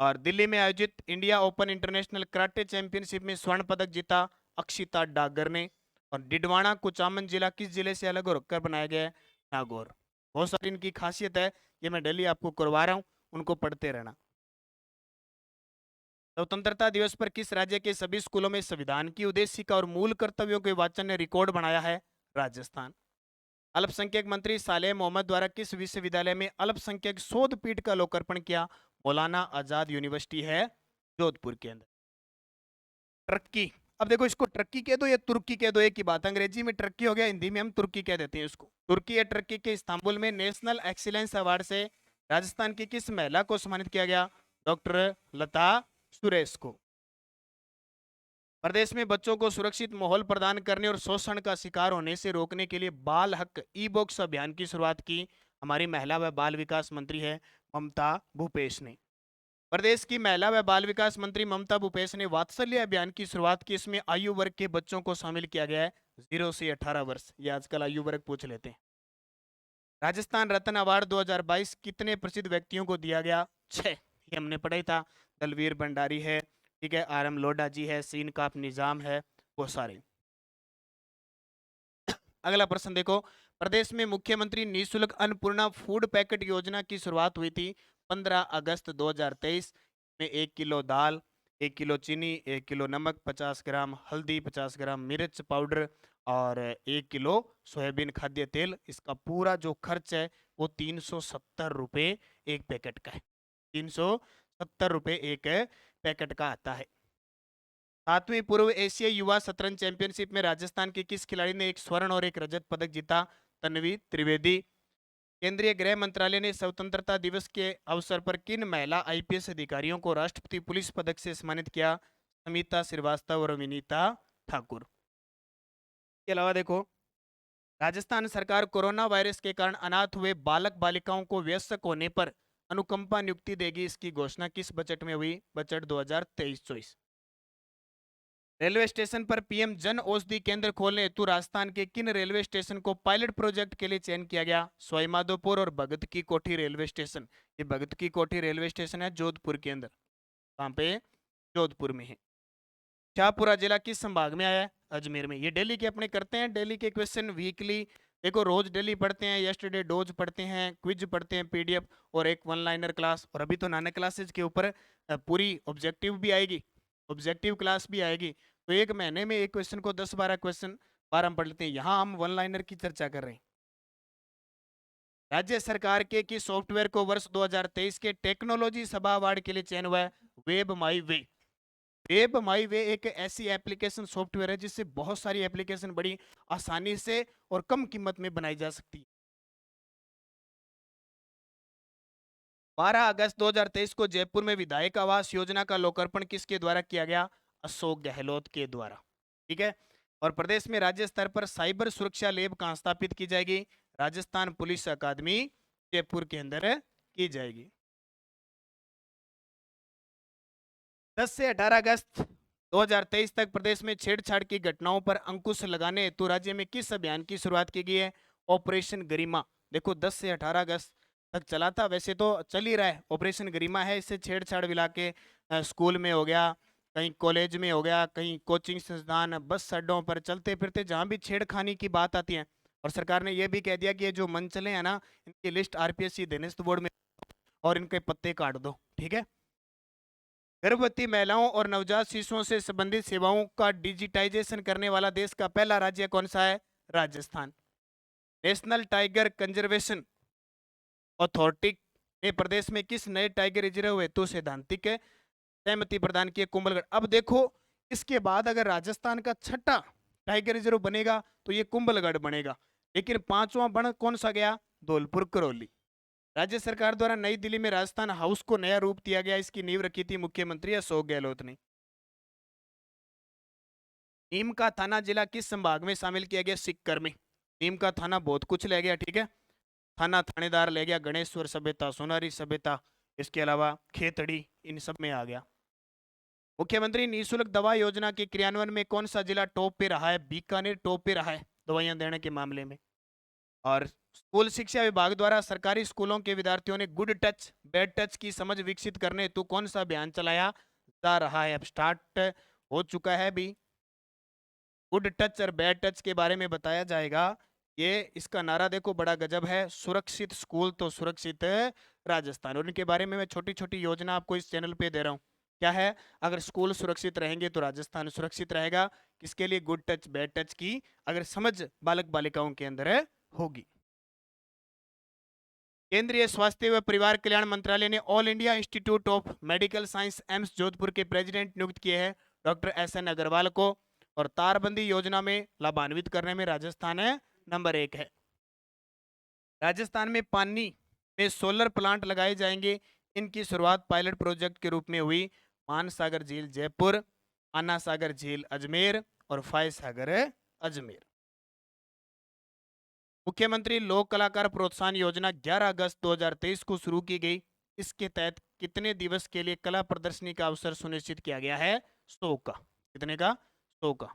और दिल्ली में आयोजित India open international karate championship में स्वर्ण पदक जीता अक्षिता डागर ने। और डिडवाना कुचामन जिला किस जिले से अलग होकर बनाया गया है? नागौर। बहुत सारी इनकी खासियत है, ये मैं डेली आपको करवा रहा हूँ, उनको पढ़ते रहना। स्वतंत्रता दिवस पर किस राज्य के सभी स्कूलों में संविधान की उद्देशिका और मूल कर्तव्यों के वाचन ने रिकॉर्ड बनाया है? राजस्थान। अल्पसंख्यक मंत्री सालेह मोहम्मद द्वारा किस विश्वविद्यालय में अल्पसंख्यक शोध पीठ का लोकार्पण किया? मौलाना आजाद यूनिवर्सिटी है जोधपुर के अंदर। टर्की, अब देखो इसको टर्की कह दो या तुर्की कह दो, एक ही बात। अंग्रेजी में टर्की हो गया, हिंदी में हम तुर्की कह देते हैं उसको। तुर्की या टर्की के इस्तांबुल में नेशनल एक्सीलेंस अवार्ड से राजस्थान की किस महिला को सम्मानित किया गया? डॉक्टर लता सुरेश को। प्रदेश में बच्चों को सुरक्षित माहौल प्रदान करने और शोषण का शिकार होने से रोकने के लिए बाल हक ई बॉक्स अभियान की शुरुआत की हमारी महिला व बाल विकास मंत्री है ममता भूपेश ने। प्रदेश की महिला व बाल विकास मंत्री ममता भूपेश ने वात्सल्य अभियान की शुरुआत की। इसमें आयु वर्ग के बच्चों को शामिल किया गया है 0 से 18 वर्ष। ये आजकल आयु वर्ग पूछ लेते हैं। राजस्थान रत्न अवार्ड 2022 कितने प्रसिद्ध व्यक्तियों को दिया गया? 6। ये हमने पढ़ा ही था। दलवीर भंडारी है, ठीक है, RM लोढ़ा जी है, सीन काप निजाम है, वो सारे। अगला प्रश्न देखो, प्रदेश में मुख्यमंत्री निःशुल्क अन्नपूर्णा फूड पैकेट योजना की शुरुआत हुई थी 15 अगस्त 2023 में। 1 किलो दाल, 1 किलो चीनी, 1 किलो नमक, 50 ग्राम हल्दी, 50 ग्राम मिर्च पाउडर और 1 किलो सोयाबीन खाद्य तेल। इसका पूरा जो खर्च है वो 370 रुपये एक पैकेट का है। 370 रुपये एक पैकेट का आता है। 7वीं पूर्व एशियाई युवा शतरंज चैंपियनशिप में राजस्थान के किस खिलाड़ी ने एक स्वर्ण और एक रजत पदक जीता? तन्वी त्रिवेदी। केंद्रीय गृह मंत्रालय ने स्वतंत्रता दिवस के अवसर पर किन महिला IPS अधिकारियों को राष्ट्रपति पुलिस पदक से सम्मानित किया? समिता श्रीवास्तव और विनीता ठाकुर। के अलावा देखो, राजस्थान सरकार कोरोना वायरस के कारण अनाथ हुए बालक बालिकाओं को वयस्क होने पर अनुकंपा नियुक्ति देगी। इसकी घोषणा किस बजट में हुई? बजट 2023-24। रेलवे स्टेशन पर PM जन औषधि केंद्र खोलने हेतु राजस्थान के किन रेलवे स्टेशन को पायलट प्रोजेक्ट के लिए चयन किया गया? सवाईमाधोपुर और भगत की कोठी रेलवे स्टेशन। ये भगत की कोठी रेलवे स्टेशन है जोधपुर के अंदर। कहाँ पे? जोधपुर में है। शाहपुरा जिला किस संभाग में आया है? अजमेर में। ये डेली के अपने करते हैं, डेली के क्वेश्चन वीकली। देखो रोज डेली पढ़ते हैं, यस्टरडे डोज पढ़ते हैं, क्विज पढ़ते हैं PDF और एक वन लाइनर क्लास। और अभी तो नाना क्लासेज के ऊपर पूरी ऑब्जेक्टिव भी आएगी, ऑब्जेक्टिव क्लास भी आएगी। तो एक महीने में एक क्वेश्चन को 10-12 क्वेश्चन बार हम पढ़ लेते हैं। यहाँ हम वन लाइनर की चर्चा कर रहे हैं। राज्य सरकार के किस सॉफ्टवेयर को वर्ष 2023 के टेक्नोलॉजी सभा अवार्ड के लिए चयन हुआ है? वेब माई वे। वेब माई वे एक ऐसी एप्लीकेशन सॉफ्टवेयर है जिससे बहुत सारी एप्लीकेशन बड़ी आसानी से और कम कीमत में बनाई जा सकती है। 12 अगस्त 2023 को जयपुर में विधायक आवास योजना का लोकार्पण किसके द्वारा किया गया? अशोक गहलोत के द्वारा। ठीक है। और प्रदेश में राज्य स्तर पर साइबर सुरक्षा लैब कहां स्थापित की जाएगी? राजस्थान पुलिस अकादमी जयपुर के अंदर की जाएगी। 10 से 18 अगस्त 2023 तक प्रदेश में छेड़छाड़ की घटनाओं पर अंकुश लगाने हेतु राज्य में किस अभियान की शुरुआत की गई है? ऑपरेशन गरिमा। देखो 10 से 18 अगस्त तक चला था, वैसे तो चल ही रहा है। ऑपरेशन गरिमा है, इससे छेड़छाड़ मिला के स्कूल में हो गया, कहीं कॉलेज में हो गया, कहीं कोचिंग संस्थान, बस अड्डों पर चलते फिरते जहां भी छेड़खानी की बात आती है। और सरकार ने यह भी कह दिया कि ये जो मन चले हैं ना, इनकी लिस्ट RPSC देनेस्त बोर्ड में और इनके पत्ते काट दो। ठीक है। गर्भवती महिलाओं और नवजात शिशुओं से संबंधित सेवाओं का डिजिटाइजेशन करने वाला देश का पहला राज्य कौन सा है? Rajasthan. National tiger conservation authority ने प्रदेश में किस नए टाइगर रिजर्व हेतु सैद्धांतिक सहमति प्रदान की? कुंभलगढ़। अब देखो इसके बाद अगर राजस्थान का छठा टाइगर रिजर्व बनेगा तो ये कुंभलगढ़ बनेगा, लेकिन 5वां बन कौन सा गया? धौलपुर करौली। राज्य सरकार द्वारा नई दिल्ली में राजस्थान हाउस को नया रूप दिया गया, इसकी नींव रखी थी मुख्यमंत्री अशोक गहलोत ने। नीम का थाना जिला किस संभाग में शामिल किया गया? सीकर में। नीम का थाना बहुत कुछ ले गया। ठीक है। थाना थानेदार ले गया, गणेश्वर सभ्यता, सोनारी सभ्यता, इसके अलावा खेतड़ी, इन सब में आ गया। मुख्यमंत्री निःशुल्क दवा योजना के क्रियान्वयन में कौन सा जिला टॉप पे रहा है? बीकानेर टॉप पे रहा है दवाइयां देने के मामले में। और स्कूल शिक्षा विभाग द्वारा सरकारी स्कूलों के विद्यार्थियों ने गुड टच बैड टच की समझ विकसित करने हेतु कौन सा अभियान चलाया जा रहा है? अब स्टार्ट हो चुका है भी। गुड टच और बैड टच के बारे में बताया जाएगा। ये इसका नारा देखो बड़ा गजब है, सुरक्षित स्कूल तो सुरक्षित राजस्थान। और इनके बारे में मैं छोटी छोटी योजना आपको इस चैनल पे दे रहा हूँ। क्या है? अगर स्कूल सुरक्षित रहेंगे तो राजस्थान सुरक्षित रहेगा। किसके लिए? गुड टच बैड टच की अगर समझ बालक बालिकाओं के अंदर होगी। केंद्रीय स्वास्थ्य व परिवार कल्याण मंत्रालय ने all India institute of medical science AIIMS Jodhpur के प्रेसिडेंट नियुक्त किए हैं डॉक्टर एस.एन. अग्रवाल को। और तारबंदी योजना में लाभान्वित करने में राजस्थान नंबर 1 है। राजस्थान में पानी में सोलर प्लांट लगाए जाएंगे। इनकी शुरुआत पायलट प्रोजेक्ट के रूप में हुई। मानसागर झील जयपुर, आना सागर झील अजमेर और फाय सागर अजमेर। मुख्यमंत्री लोक कलाकार प्रोत्साहन योजना 11 अगस्त 2023 को शुरू की गई। इसके तहत कितने दिवस के लिए कला प्रदर्शनी का अवसर सुनिश्चित किया गया है? 100 का। कितने का? 100 का।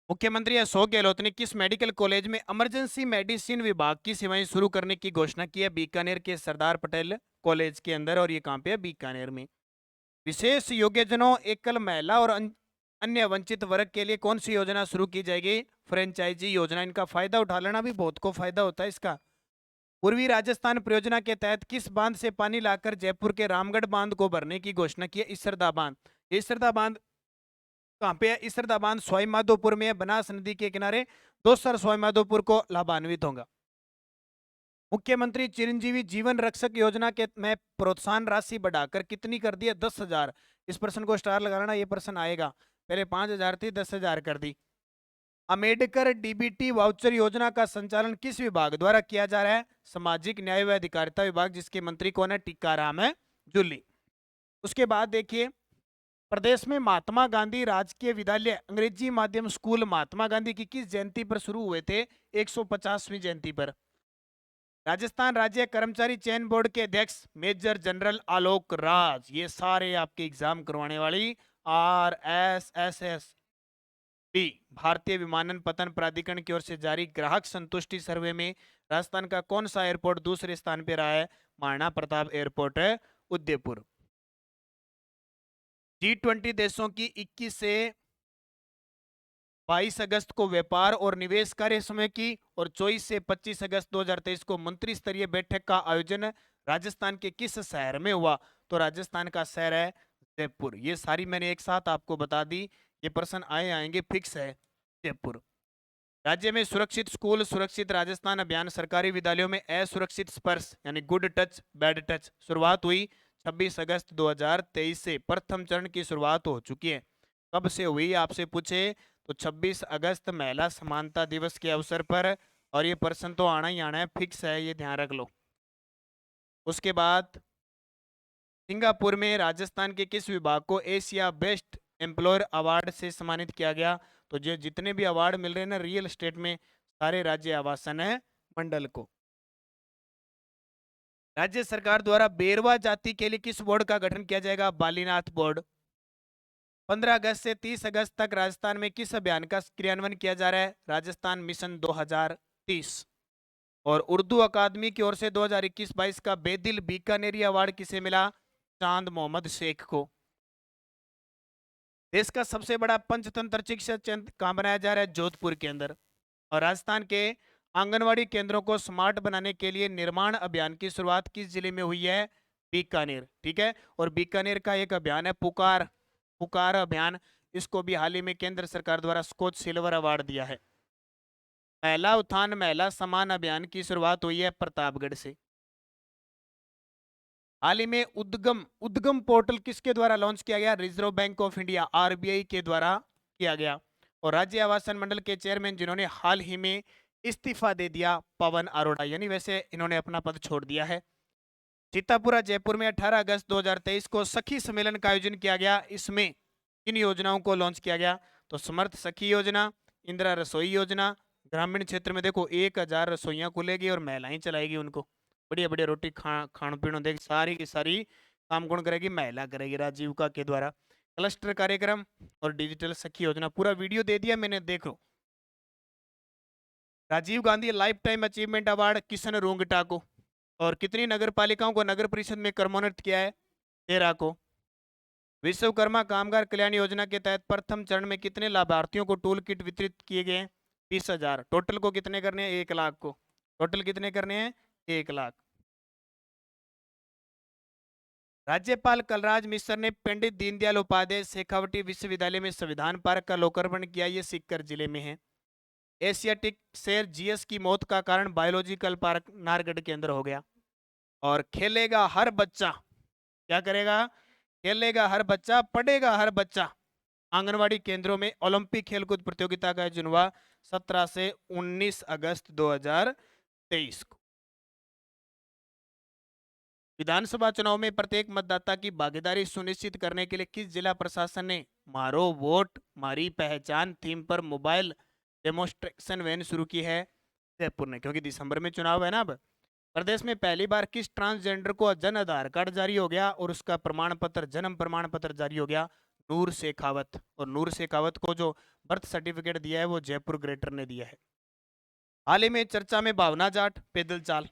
मुख्यमंत्री अशोक गहलोत ने किस मेडिकल कॉलेज में इमरजेंसी मेडिसिन विभाग की सेवाएं शुरू करने की घोषणा की है? बीकानेर के सरदार पटेल कॉलेज के अंदर। और ये कहां पे है? बीकानेर में। विशेष योग्यजनों, एकल महिला और अन्य वंचित वर्ग के लिए कौन सी योजना शुरू की जाएगी? फ्रेंचाइजी योजना। इनका फायदा उठा लेना भी बहुत को फायदा होता है इसका। पूर्वी राजस्थान परियोजना के तहत किस बांध से पानी लाकर जयपुर के रामगढ़ बांध को भरने की घोषणा की है? इसरदा बांध। इसरदा बांध कहाँ पे है? इसरदा बांध सवाई माधोपुर में है, बनास नदी के किनारे। दोसर सवाई माधोपुर को लाभान्वित होगा। मुख्यमंत्री चिरंजीवी जीवन रक्षक योजना के में प्रोत्साहन राशि बढ़ाकर कितनी कर दी है? 10,000। इस प्रश्न को स्टार लगाना, ये प्रश्न आएगा। पहले 5,000 थी, 10,000 कर दी। अम्बेडकर डीबीटी वाउचर योजना का संचालन किस विभाग द्वारा किया जा रहा है? सामाजिक न्याय व अधिकारिता विभाग, जिसके मंत्री कौन है? टीकाराम है जूली। उसके बाद देखिए, प्रदेश में महात्मा गांधी राजकीय विद्यालय अंग्रेजी माध्यम स्कूल महात्मा गांधी की किस जयंती पर शुरू हुए थे? 150वीं जयंती पर। राजस्थान राज्य कर्मचारी चयन बोर्ड के अध्यक्ष मेजर जनरल आलोक राज। ये सारे आपके एग्जाम करवाने वाली RSSS बी भारतीय विमानन पतन प्राधिकरण की ओर से जारी ग्राहक संतुष्टि सर्वे में राजस्थान का कौन सा एयरपोर्ट दूसरे स्थान पर रहा है? महाराणा प्रताप एयरपोर्ट है उदयपुर। G20 देशों की 21 से 22 अगस्त को व्यापार और निवेश कार्य समय की और 24 से 25 अगस्त 2023 को मंत्री स्तरीय बैठक का आयोजन राजस्थान के किस शहर में हुआ? तो राजस्थान का शहर है जयपुर। ये सारी मैंने एक साथ आपको बता दी। ये प्रश्न आएंगे, फिक्स है जयपुर। राज्य में सुरक्षित स्कूल सुरक्षित राजस्थान अभियान सरकारी विद्यालयों में असुरक्षित स्पर्श यानी गुड टच बैड टच शुरुआत हुई 26 अगस्त 2023 से। प्रथम चरण की शुरुआत हो चुकी है। कब से हुई आपसे पूछे तो 26 अगस्त महिला समानता दिवस के अवसर पर। और ये प्रश्न तो आना ही आना है, फिक्स है, ये ध्यान रख लो। उसके बाद सिंगापुर में राजस्थान के किस विभाग को एशिया बेस्ट एम्प्लॉयर अवार्ड से सम्मानित किया गया? तो जो जितने भी अवार्ड मिल रहे हैं ना रियल एस्टेट में, सारे राज्य आवासन है मंडल को। राज्य सरकार द्वारा बेरवा जाति के लिए किस बोर्ड का गठन किया जाएगा? बालीनाथ बोर्ड। 15 अगस्त से 30 अगस्त तक राजस्थान में किस अभियान का क्रियान्वयन किया जा रहा है? राजस्थान मिशन 2030। और उर्दू अकादमी की ओर से 2021-22 का बेदिल बीकानेरी अवार्ड किसे मिला? चांद मोहम्मद शेख को। देश का सबसे बड़ा पंचतंत्र शिक्षा केंद्र कहां बनाया जा रहा है? जोधपुर के अंदर। और राजस्थान के आंगनवाड़ी केंद्रों को स्मार्ट बनाने के लिए निर्माण अभियान की शुरुआत किस जिले में हुई है? बीकानेर। ठीक है। और बीकानेर का एक अभियान है पुकार पुकार अभियान। इसको भी हाल ही में केंद्र सरकार द्वारा स्कॉच सिल्वर अवार्ड दिया है। महिला उत्थान महिला सम्मान अभियान की शुरुआत हुई है प्रतापगढ़ से। हाल ही में उद्गम उद्गम पोर्टल किसके द्वारा लॉन्च किया गया? Reserve bank of India RBI के द्वारा किया गया। और राज्य आवासन मंडल के चेयरमैन जिन्होंने हाल ही में इस्तीफा दे दिया, पवन अरोड़ा, यानी वैसे इन्होंने अपना पद छोड़ दिया है। सीतापुरा जयपुर में 18 अगस्त 2023 को सखी सम्मेलन का आयोजन किया गया। इसमें किन योजनाओं को लॉन्च किया गया? तो समर्थ सखी योजना, इंदिरा रसोई योजना, ग्रामीण क्षेत्र में देखो 1000 रसोइयाँ खुलेगी और महिलाएं चलाएगी उनको। बढ़िया बढ़िया रोटी खान पीनो देख, सारी की सारी काम कौन करेगी? महिला करेगी, राजीविका के द्वारा। क्लस्टर कार्यक्रम और डिजिटल सखी योजना, पूरा वीडियो दे दिया मैंने, देखो। Rajiv Gandhi life time achievement award Kishan Rongta को। और कितनी नगर पालिकाओं को नगर परिषद में क्रमोन्नत किया है? 13 को। विश्वकर्मा कामगार कल्याण योजना के तहत प्रथम चरण में कितने लाभार्थियों को टूल किट वितरित किए गए हैं? 20,000। टोटल को कितने करने हैं? 1 लाख को। टोटल कितने करने हैं? 1 लाख। राज्यपाल कलराज मिश्र ने पंडित दीनदयाल उपाध्याय शेखावटी विश्वविद्यालय में संविधान पार्क का लोकार्पण किया। ये सीकर जिले में है। एशियाटिक शेर जीएस की मौत का कारण बायोलॉजिकल पार्क नारगढ़ के अंदर हो गया। और खेलेगा हर बच्चा, क्या करेगा? खेलेगा हर बच्चा, पढ़ेगा हर बच्चा। आंगनवाड़ी केंद्रों में ओलंपिक खेलकूद प्रतियोगिता का आयोजन हुआ 17 से 19 अगस्त 2023 को। विधानसभा चुनाव में प्रत्येक मतदाता की भागीदारी सुनिश्चित करने के लिए किस जिला प्रशासन ने मारो वोट मारी पहचान थीम पर मोबाइल डेमोन्स्ट्रेशन वैन शुरू की है? जयपुर ने, क्योंकि दिसंबर में चुनाव है ना। अब प्रदेश में पहली बार किस ट्रांसजेंडर को जन आधार कार्ड जारी हो गया और उसका प्रमाण पत्र, जन्म प्रमाण पत्र जारी हो गया? नूर शेखावत। और नूर शेखावत को जो बर्थ सर्टिफिकेट दिया है वो जयपुर ग्रेटर ने दिया है। हाल ही में चर्चा में भावना जाट पैदल चाल।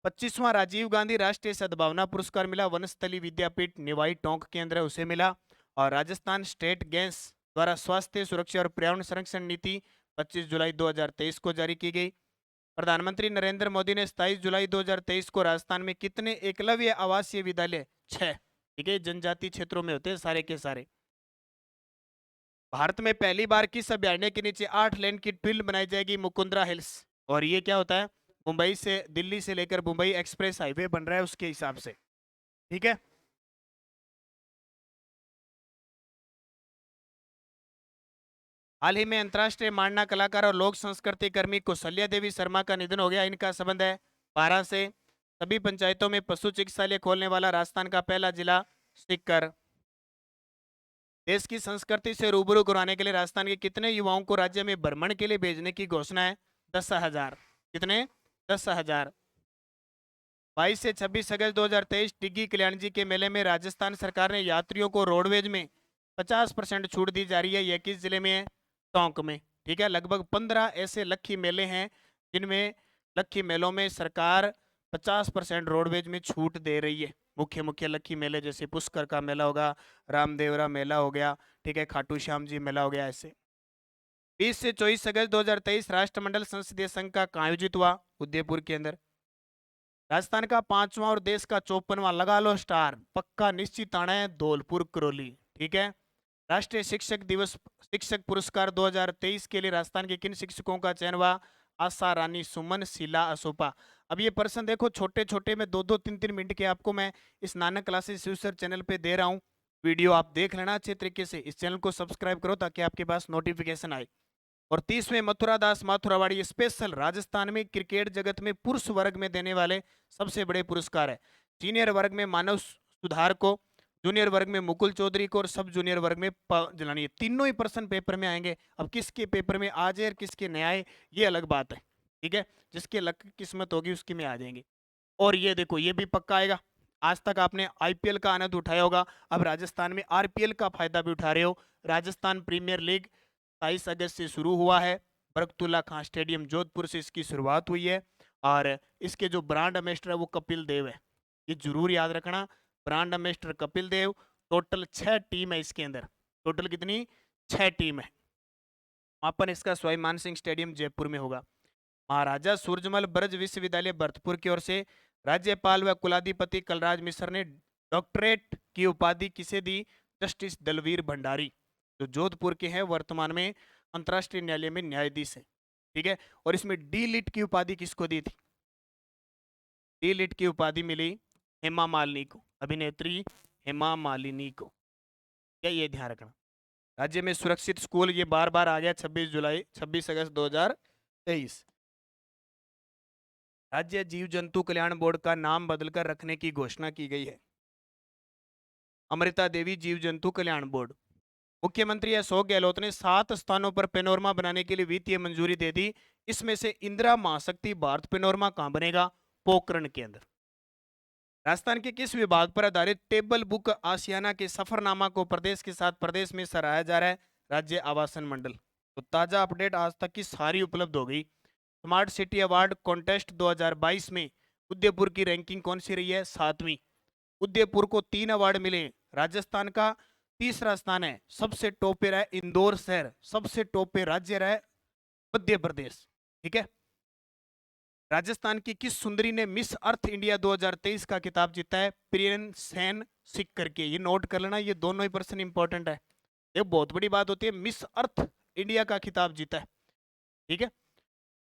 25वां राजीव गांधी राष्ट्रीय सद्भावना पुरस्कार मिला वनस्थली विद्यापीठ निवाई टोंक के अंदर, उसे मिला। और राजस्थान स्टेट गैस द्वारा स्वास्थ्य सुरक्षा और पर्यावरण संरक्षण नीति 25 जुलाई 2023 को जारी की गई। प्रधानमंत्री नरेंद्र मोदी ने 27 जुलाई 2023 को राजस्थान में कितने एकलव्य आवासीय विद्यालय? 6। ठीक है, जनजाति क्षेत्रों में होते हैं सारे के सारे। भारत में पहली बार किस अभयारण्य के नीचे 8 लेन की ट्विल बनाई जाएगी? मुकुंदरा हिल्स। और ये क्या होता है? मुंबई से, दिल्ली से लेकर मुंबई एक्सप्रेस हाईवे बन रहा है उसके हिसाब से। ठीक है। हाल ही में अंतर्राष्ट्रीय मांडना कलाकार और लोक संस्कृति कर्मी कौशल्या देवी शर्मा का निधन हो गया। इनका संबंध है 12 से। सभी पंचायतों में पशु चिकित्सालय खोलने वाला राजस्थान का पहला जिला सीकर। देश की संस्कृति से रूबरू कराने के लिए राजस्थान के कितने युवाओं को राज्य में भ्रमण के लिए भेजने की घोषणा है? 10,000। कितने? 10,000। 22 से 26 अगस्त 2023 टिग्गी कल्याण जी के मेले में राजस्थान सरकार ने यात्रियों को रोडवेज में 50% छूट दी जा रही है। यह किस जिले में है? टोंक में। ठीक है, लगभग 15 ऐसे लक्खी मेले हैं जिनमें लक्खी मेलों में सरकार 50% रोडवेज में छूट दे रही है। मुख्य मुख्य लक्खी मेले जैसे पुष्कर का मेला होगा, रामदेवरा मेला हो गया, ठीक है, खाटू श्याम जी मेला हो गया। ऐसे 20 से 24 अगस्त 2023 राष्ट्रमंडल संसदीय संघ का आयोजित हुआ उदयपुर के अंदर। राजस्थान का 5वां और देश का 54वां, लगा लो स्टार, पक्का निश्चित आना है धौलपुर करौली। ठीक है। राष्ट्रीय शिक्षक दिवस शिक्षक पुरस्कार 2023 के लिए राजस्थान के किन शिक्षकों का चयन हुआ? आशा रानी, सुमन, शीला, असोपा। अब ये प्रश्न देखो छोटे छोटे में 2-2, 3-3 मिनट के आपको मैं इस नानक क्लासेस शिवसर चैनल पे दे रहा हूँ। वीडियो आप देख लेना अच्छे तरीके से। इस चैनल को सब्सक्राइब करो ताकि आपके पास नोटिफिकेशन आए। और 30वें मथुरा दास माथुरावाड़ी स्पेशल राजस्थान में क्रिकेट जगत में पुरुष वर्ग में देने वाले सबसे बड़े पुरस्कार है। सीनियर वर्ग में मानव सुधार को, जूनियर वर्ग में मुकुल चौधरी को और सब जूनियर वर्ग में जलानी। तीनों ही प्रश्न पेपर में आएंगे। अब किसके पेपर में आ जाए और किसके न आए ये अलग बात है। ठीक है, जिसकी लक किस्मत होगी उसकी में आ जाएंगे। और ये देखो ये भी पक्का आएगा। आज तक आपने आईपीएल का आनंद उठाया होगा, अब राजस्थान में आरपीएल का फायदा भी उठा रहे हो। राजस्थान प्रीमियर लीग 27 अगस्त से शुरू हुआ है। बरकतुल्ला खां स्टेडियम जोधपुर से इसकी शुरुआत हुई है। और इसके जो ब्रांड एम्बेसडर है वो कपिल देव है, ये जरूर याद रखना। Brand ambassador Kapil Dev. Total 6 team है इसके अंदर। टोटल कितनी? 6 टीम है। समापन इसका सवाई मान सिंह स्टेडियम जयपुर में होगा। महाराजा सूरजमल ब्रज विश्वविद्यालय भरतपुर की ओर से राज्यपाल व कुलाधिपति कलराज मिश्र ने डॉक्टरेट की उपाधि किसे दी? जस्टिस दलवीर भंडारी, जो जोधपुर के हैं, वर्तमान में अंतर्राष्ट्रीय न्यायालय में न्यायाधीश है। ठीक है। और इसमें डी लिट की उपाधि किसको दी थी? डी लिट की उपाधि मिली हेमा मालिनी को, अभिनेत्री हेमा मालिनी को। क्या ये ध्यान रखना। राज्य में सुरक्षित स्कूल, ये बार बार आ गया। 26 अगस्त 2023। राज्य जीव जंतु कल्याण बोर्ड का नाम बदलकर रखने की घोषणा की गई है। अमृता देवी जीव जंतु कल्याण बोर्ड। मुख्यमंत्री अशोक गहलोत ने 7 स्थानों पर पेनोरमा बनाने के लिए वित्तीय मंजूरी दे दी। इसमें से इंदिरा महाशक्ति भारत पेनोरमा कहां बनेगा? पोखरण के अंदर। राजस्थान के किस विभाग पर आधारित टेबल बुक आसियाना के सफरनामा को प्रदेश के साथ प्रदेश में सराहा जा रहा है? राज्य आवासन मंडल। तो ताजा अपडेट आज तक की सारी उपलब्ध हो गई। स्मार्ट सिटी अवार्ड कॉन्टेस्ट 2022 में उदयपुर की रैंकिंग कौन सी रही है? 7वीं। उदयपुर को 3 अवार्ड मिले। राजस्थान का तीसरा स्थान है। सबसे टॉप पे रहा है इंदौर शहर, सबसे टॉप पे राज्य रहा है मध्य प्रदेश। ठीक है। राजस्थान की किस सुंदरी ने मिस अर्थ इंडिया 2023 का खिताब जीता है? प्रियन सेन सिख करके, ये नोट कर लेना, ये दोनों ही पर्सन इंपॉर्टेंट है। ये बहुत बड़ी बात होती है, मिस अर्थ इंडिया का खिताब जीता है। ठीक है।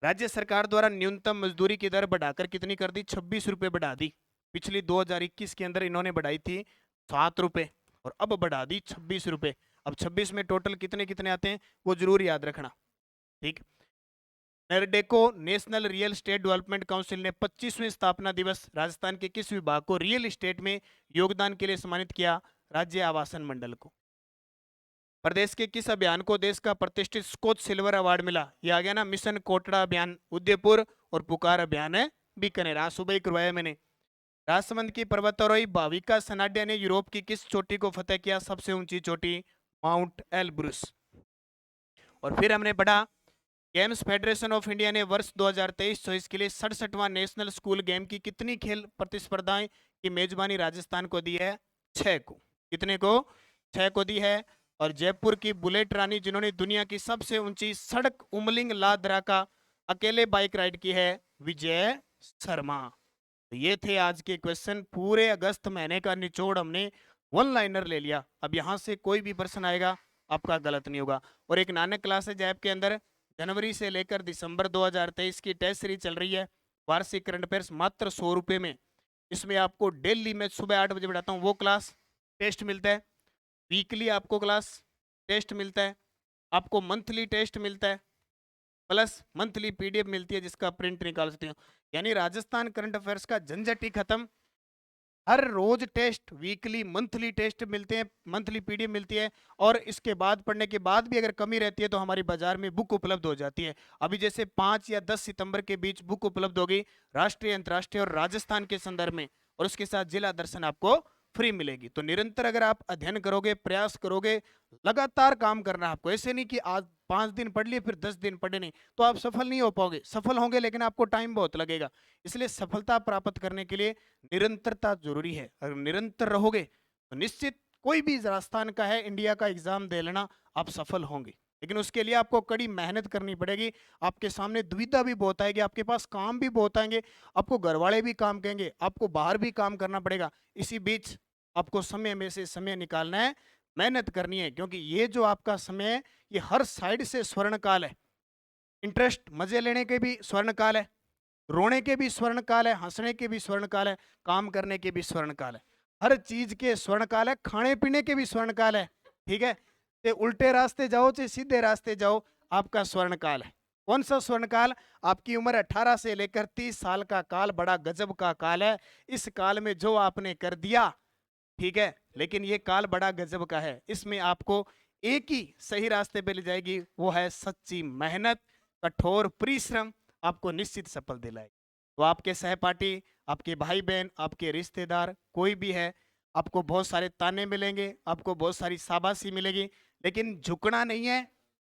राज्य सरकार द्वारा न्यूनतम मजदूरी की दर बढ़ाकर कितनी कर दी? 26 रुपए बढ़ा दी। पिछली 2021 के अंदर इन्होंने बढ़ाई थी 7 रुपए और अब बढ़ा दी 26 रुपए। अब 26 में टोटल कितने कितने आते हैं वो जरूर याद रखना। ठीक। NAREDCO National Real Estate Development Council ने 25वें स्थापना दिवस राजस्थान के किस विभाग को रियल एस्टेट में योगदान के लिए सम्मानित किया? राज्य आवासन मंडल को। प्रदेश के किस अभियान को देश का प्रतिष्ठित स्कोच सिल्वर अवार्ड मिला? ये आ गया ना, मिशन कोटड़ा अभियान उदयपुर और पुकार अभियान है बीकानेर। आज सुबह ही करवाया मैंने। राजसमंद की पर्वतारोही भाविका सनाडिया ने यूरोप की किस चोटी को फतेह किया? सबसे ऊंची चोटी माउंट एलब्रुस। और फिर हमने पढ़ा गेम्स फेडरेशन ऑफ इंडिया ने वर्ष 2023-24 के लिए 67वां नेशनल स्कूल गेम की कितनी खेल प्रतिस्पर्धाएं की मेजबानी राजस्थान को दी है? 6 को। कितने को? 6 को दी है। और जयपुर की बुलेट रानी जिन्होंने दुनिया की सबसे ऊंची सड़क उमलिंग लादरा का अकेले बाइक राइड की है? विजय शर्मा। तो ये थे आज के क्वेश्चन। पूरे अगस्त महीने का निचोड़ हमने वन लाइनर ले लिया। अब यहाँ से कोई भी प्रश्न आएगा आपका गलत नहीं होगा। और एक नानक क्लासेज ऐप के अंदर जनवरी से लेकर दिसंबर 2023 की टेस्ट सीरीज चल रही है। वार्षिक करंट अफेयर्स मात्र 100 रुपये में। इसमें आपको डेली मैं सुबह 8 बजे पढ़ाता हूँ, वो क्लास टेस्ट मिलता है। वीकली आपको क्लास टेस्ट मिलता है। आपको मंथली टेस्ट मिलता है, प्लस मंथली पीडीएफ मिलती है जिसका प्रिंट निकाल सकते हो। यानी राजस्थान करंट अफेयर्स का झंझट ही खत्म। हर रोज टेस्ट, वीकली मंथली टेस्ट मिलते हैं, मंथली पीडीएफ मिलती है। और इसके बाद पढ़ने के बाद भी अगर कमी रहती है तो हमारी बाजार में बुक उपलब्ध हो जाती है। अभी जैसे 5 या 10 सितंबर के बीच बुक उपलब्ध होगी राष्ट्रीय, अंतर्राष्ट्रीय और राजस्थान के संदर्भ में, और उसके साथ जिला दर्शन आपको फ्री मिलेगी। तो निरंतर अगर आप अध्ययन करोगे, प्रयास करोगे, लगातार काम करना है आपको। ऐसे नहीं कि आज 5 दिन पढ़ लिए फिर 10 दिन पढ़े नहीं, तो आप सफल नहीं हो पाओगे। सफल होंगे लेकिन आपको टाइम बहुत लगेगा। इसलिए सफलता प्राप्त करने के लिए निरंतरता जरूरी है। अगर निरंतर रहोगे तो निश्चित कोई भी राजस्थान का है, इंडिया का एग्जाम दे लेना, आप सफल होंगे। लेकिन उसके लिए आपको कड़ी मेहनत करनी पड़ेगी। आपके सामने दुविधा भी बहुत आएगी, आपके पास काम भी बहुत आएंगे, आपको घर वाले भी काम कहेंगे, आपको बाहर भी काम करना पड़ेगा। इसी बीच आपको समय में से समय निकालना है, मेहनत करनी है। क्योंकि ये जो आपका समय है ये हर साइड से स्वर्ण काल है। इंटरेस्ट, मजे लेने के भी स्वर्ण काल है, रोने के भी स्वर्ण काल है, हंसने के भी स्वर्ण काल है, काम करने के भी स्वर्ण काल है। हर चीज के स्वर्ण काल है, खाने पीने के भी स्वर्ण काल है। ठीक है। ते उल्टे रास्ते जाओ चाहे सीधे रास्ते जाओ, आपका स्वर्ण काल है। कौन सा स्वर्ण काल? आपकी उम्र 18 से लेकर 30 साल का काल बड़ा गजब का काल है। इस काल में जो आपने कर दिया, ठीक है, लेकिन ये काल बड़ा गजब का है। इसमें आपको एक ही सही रास्ते पे ले जाएगी, वो है सच्ची मेहनत, कठोर परिश्रम आपको निश्चित सफल दिलाएगी। तो आपके सहपाठी, आपके भाई बहन, आपके रिश्तेदार कोई भी है, आपको बहुत सारे ताने मिलेंगे, आपको बहुत सारी शाबाशी मिलेगी, लेकिन झुकना नहीं है।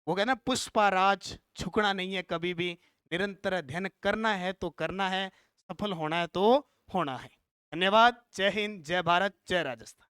वो कहना पुष्पाराज, झुकना नहीं है कभी भी। निरंतर अध्ययन करना है तो करना है, सफल होना है तो होना है। धन्यवाद। जय हिंद, जय भारत, जय राजस्थान।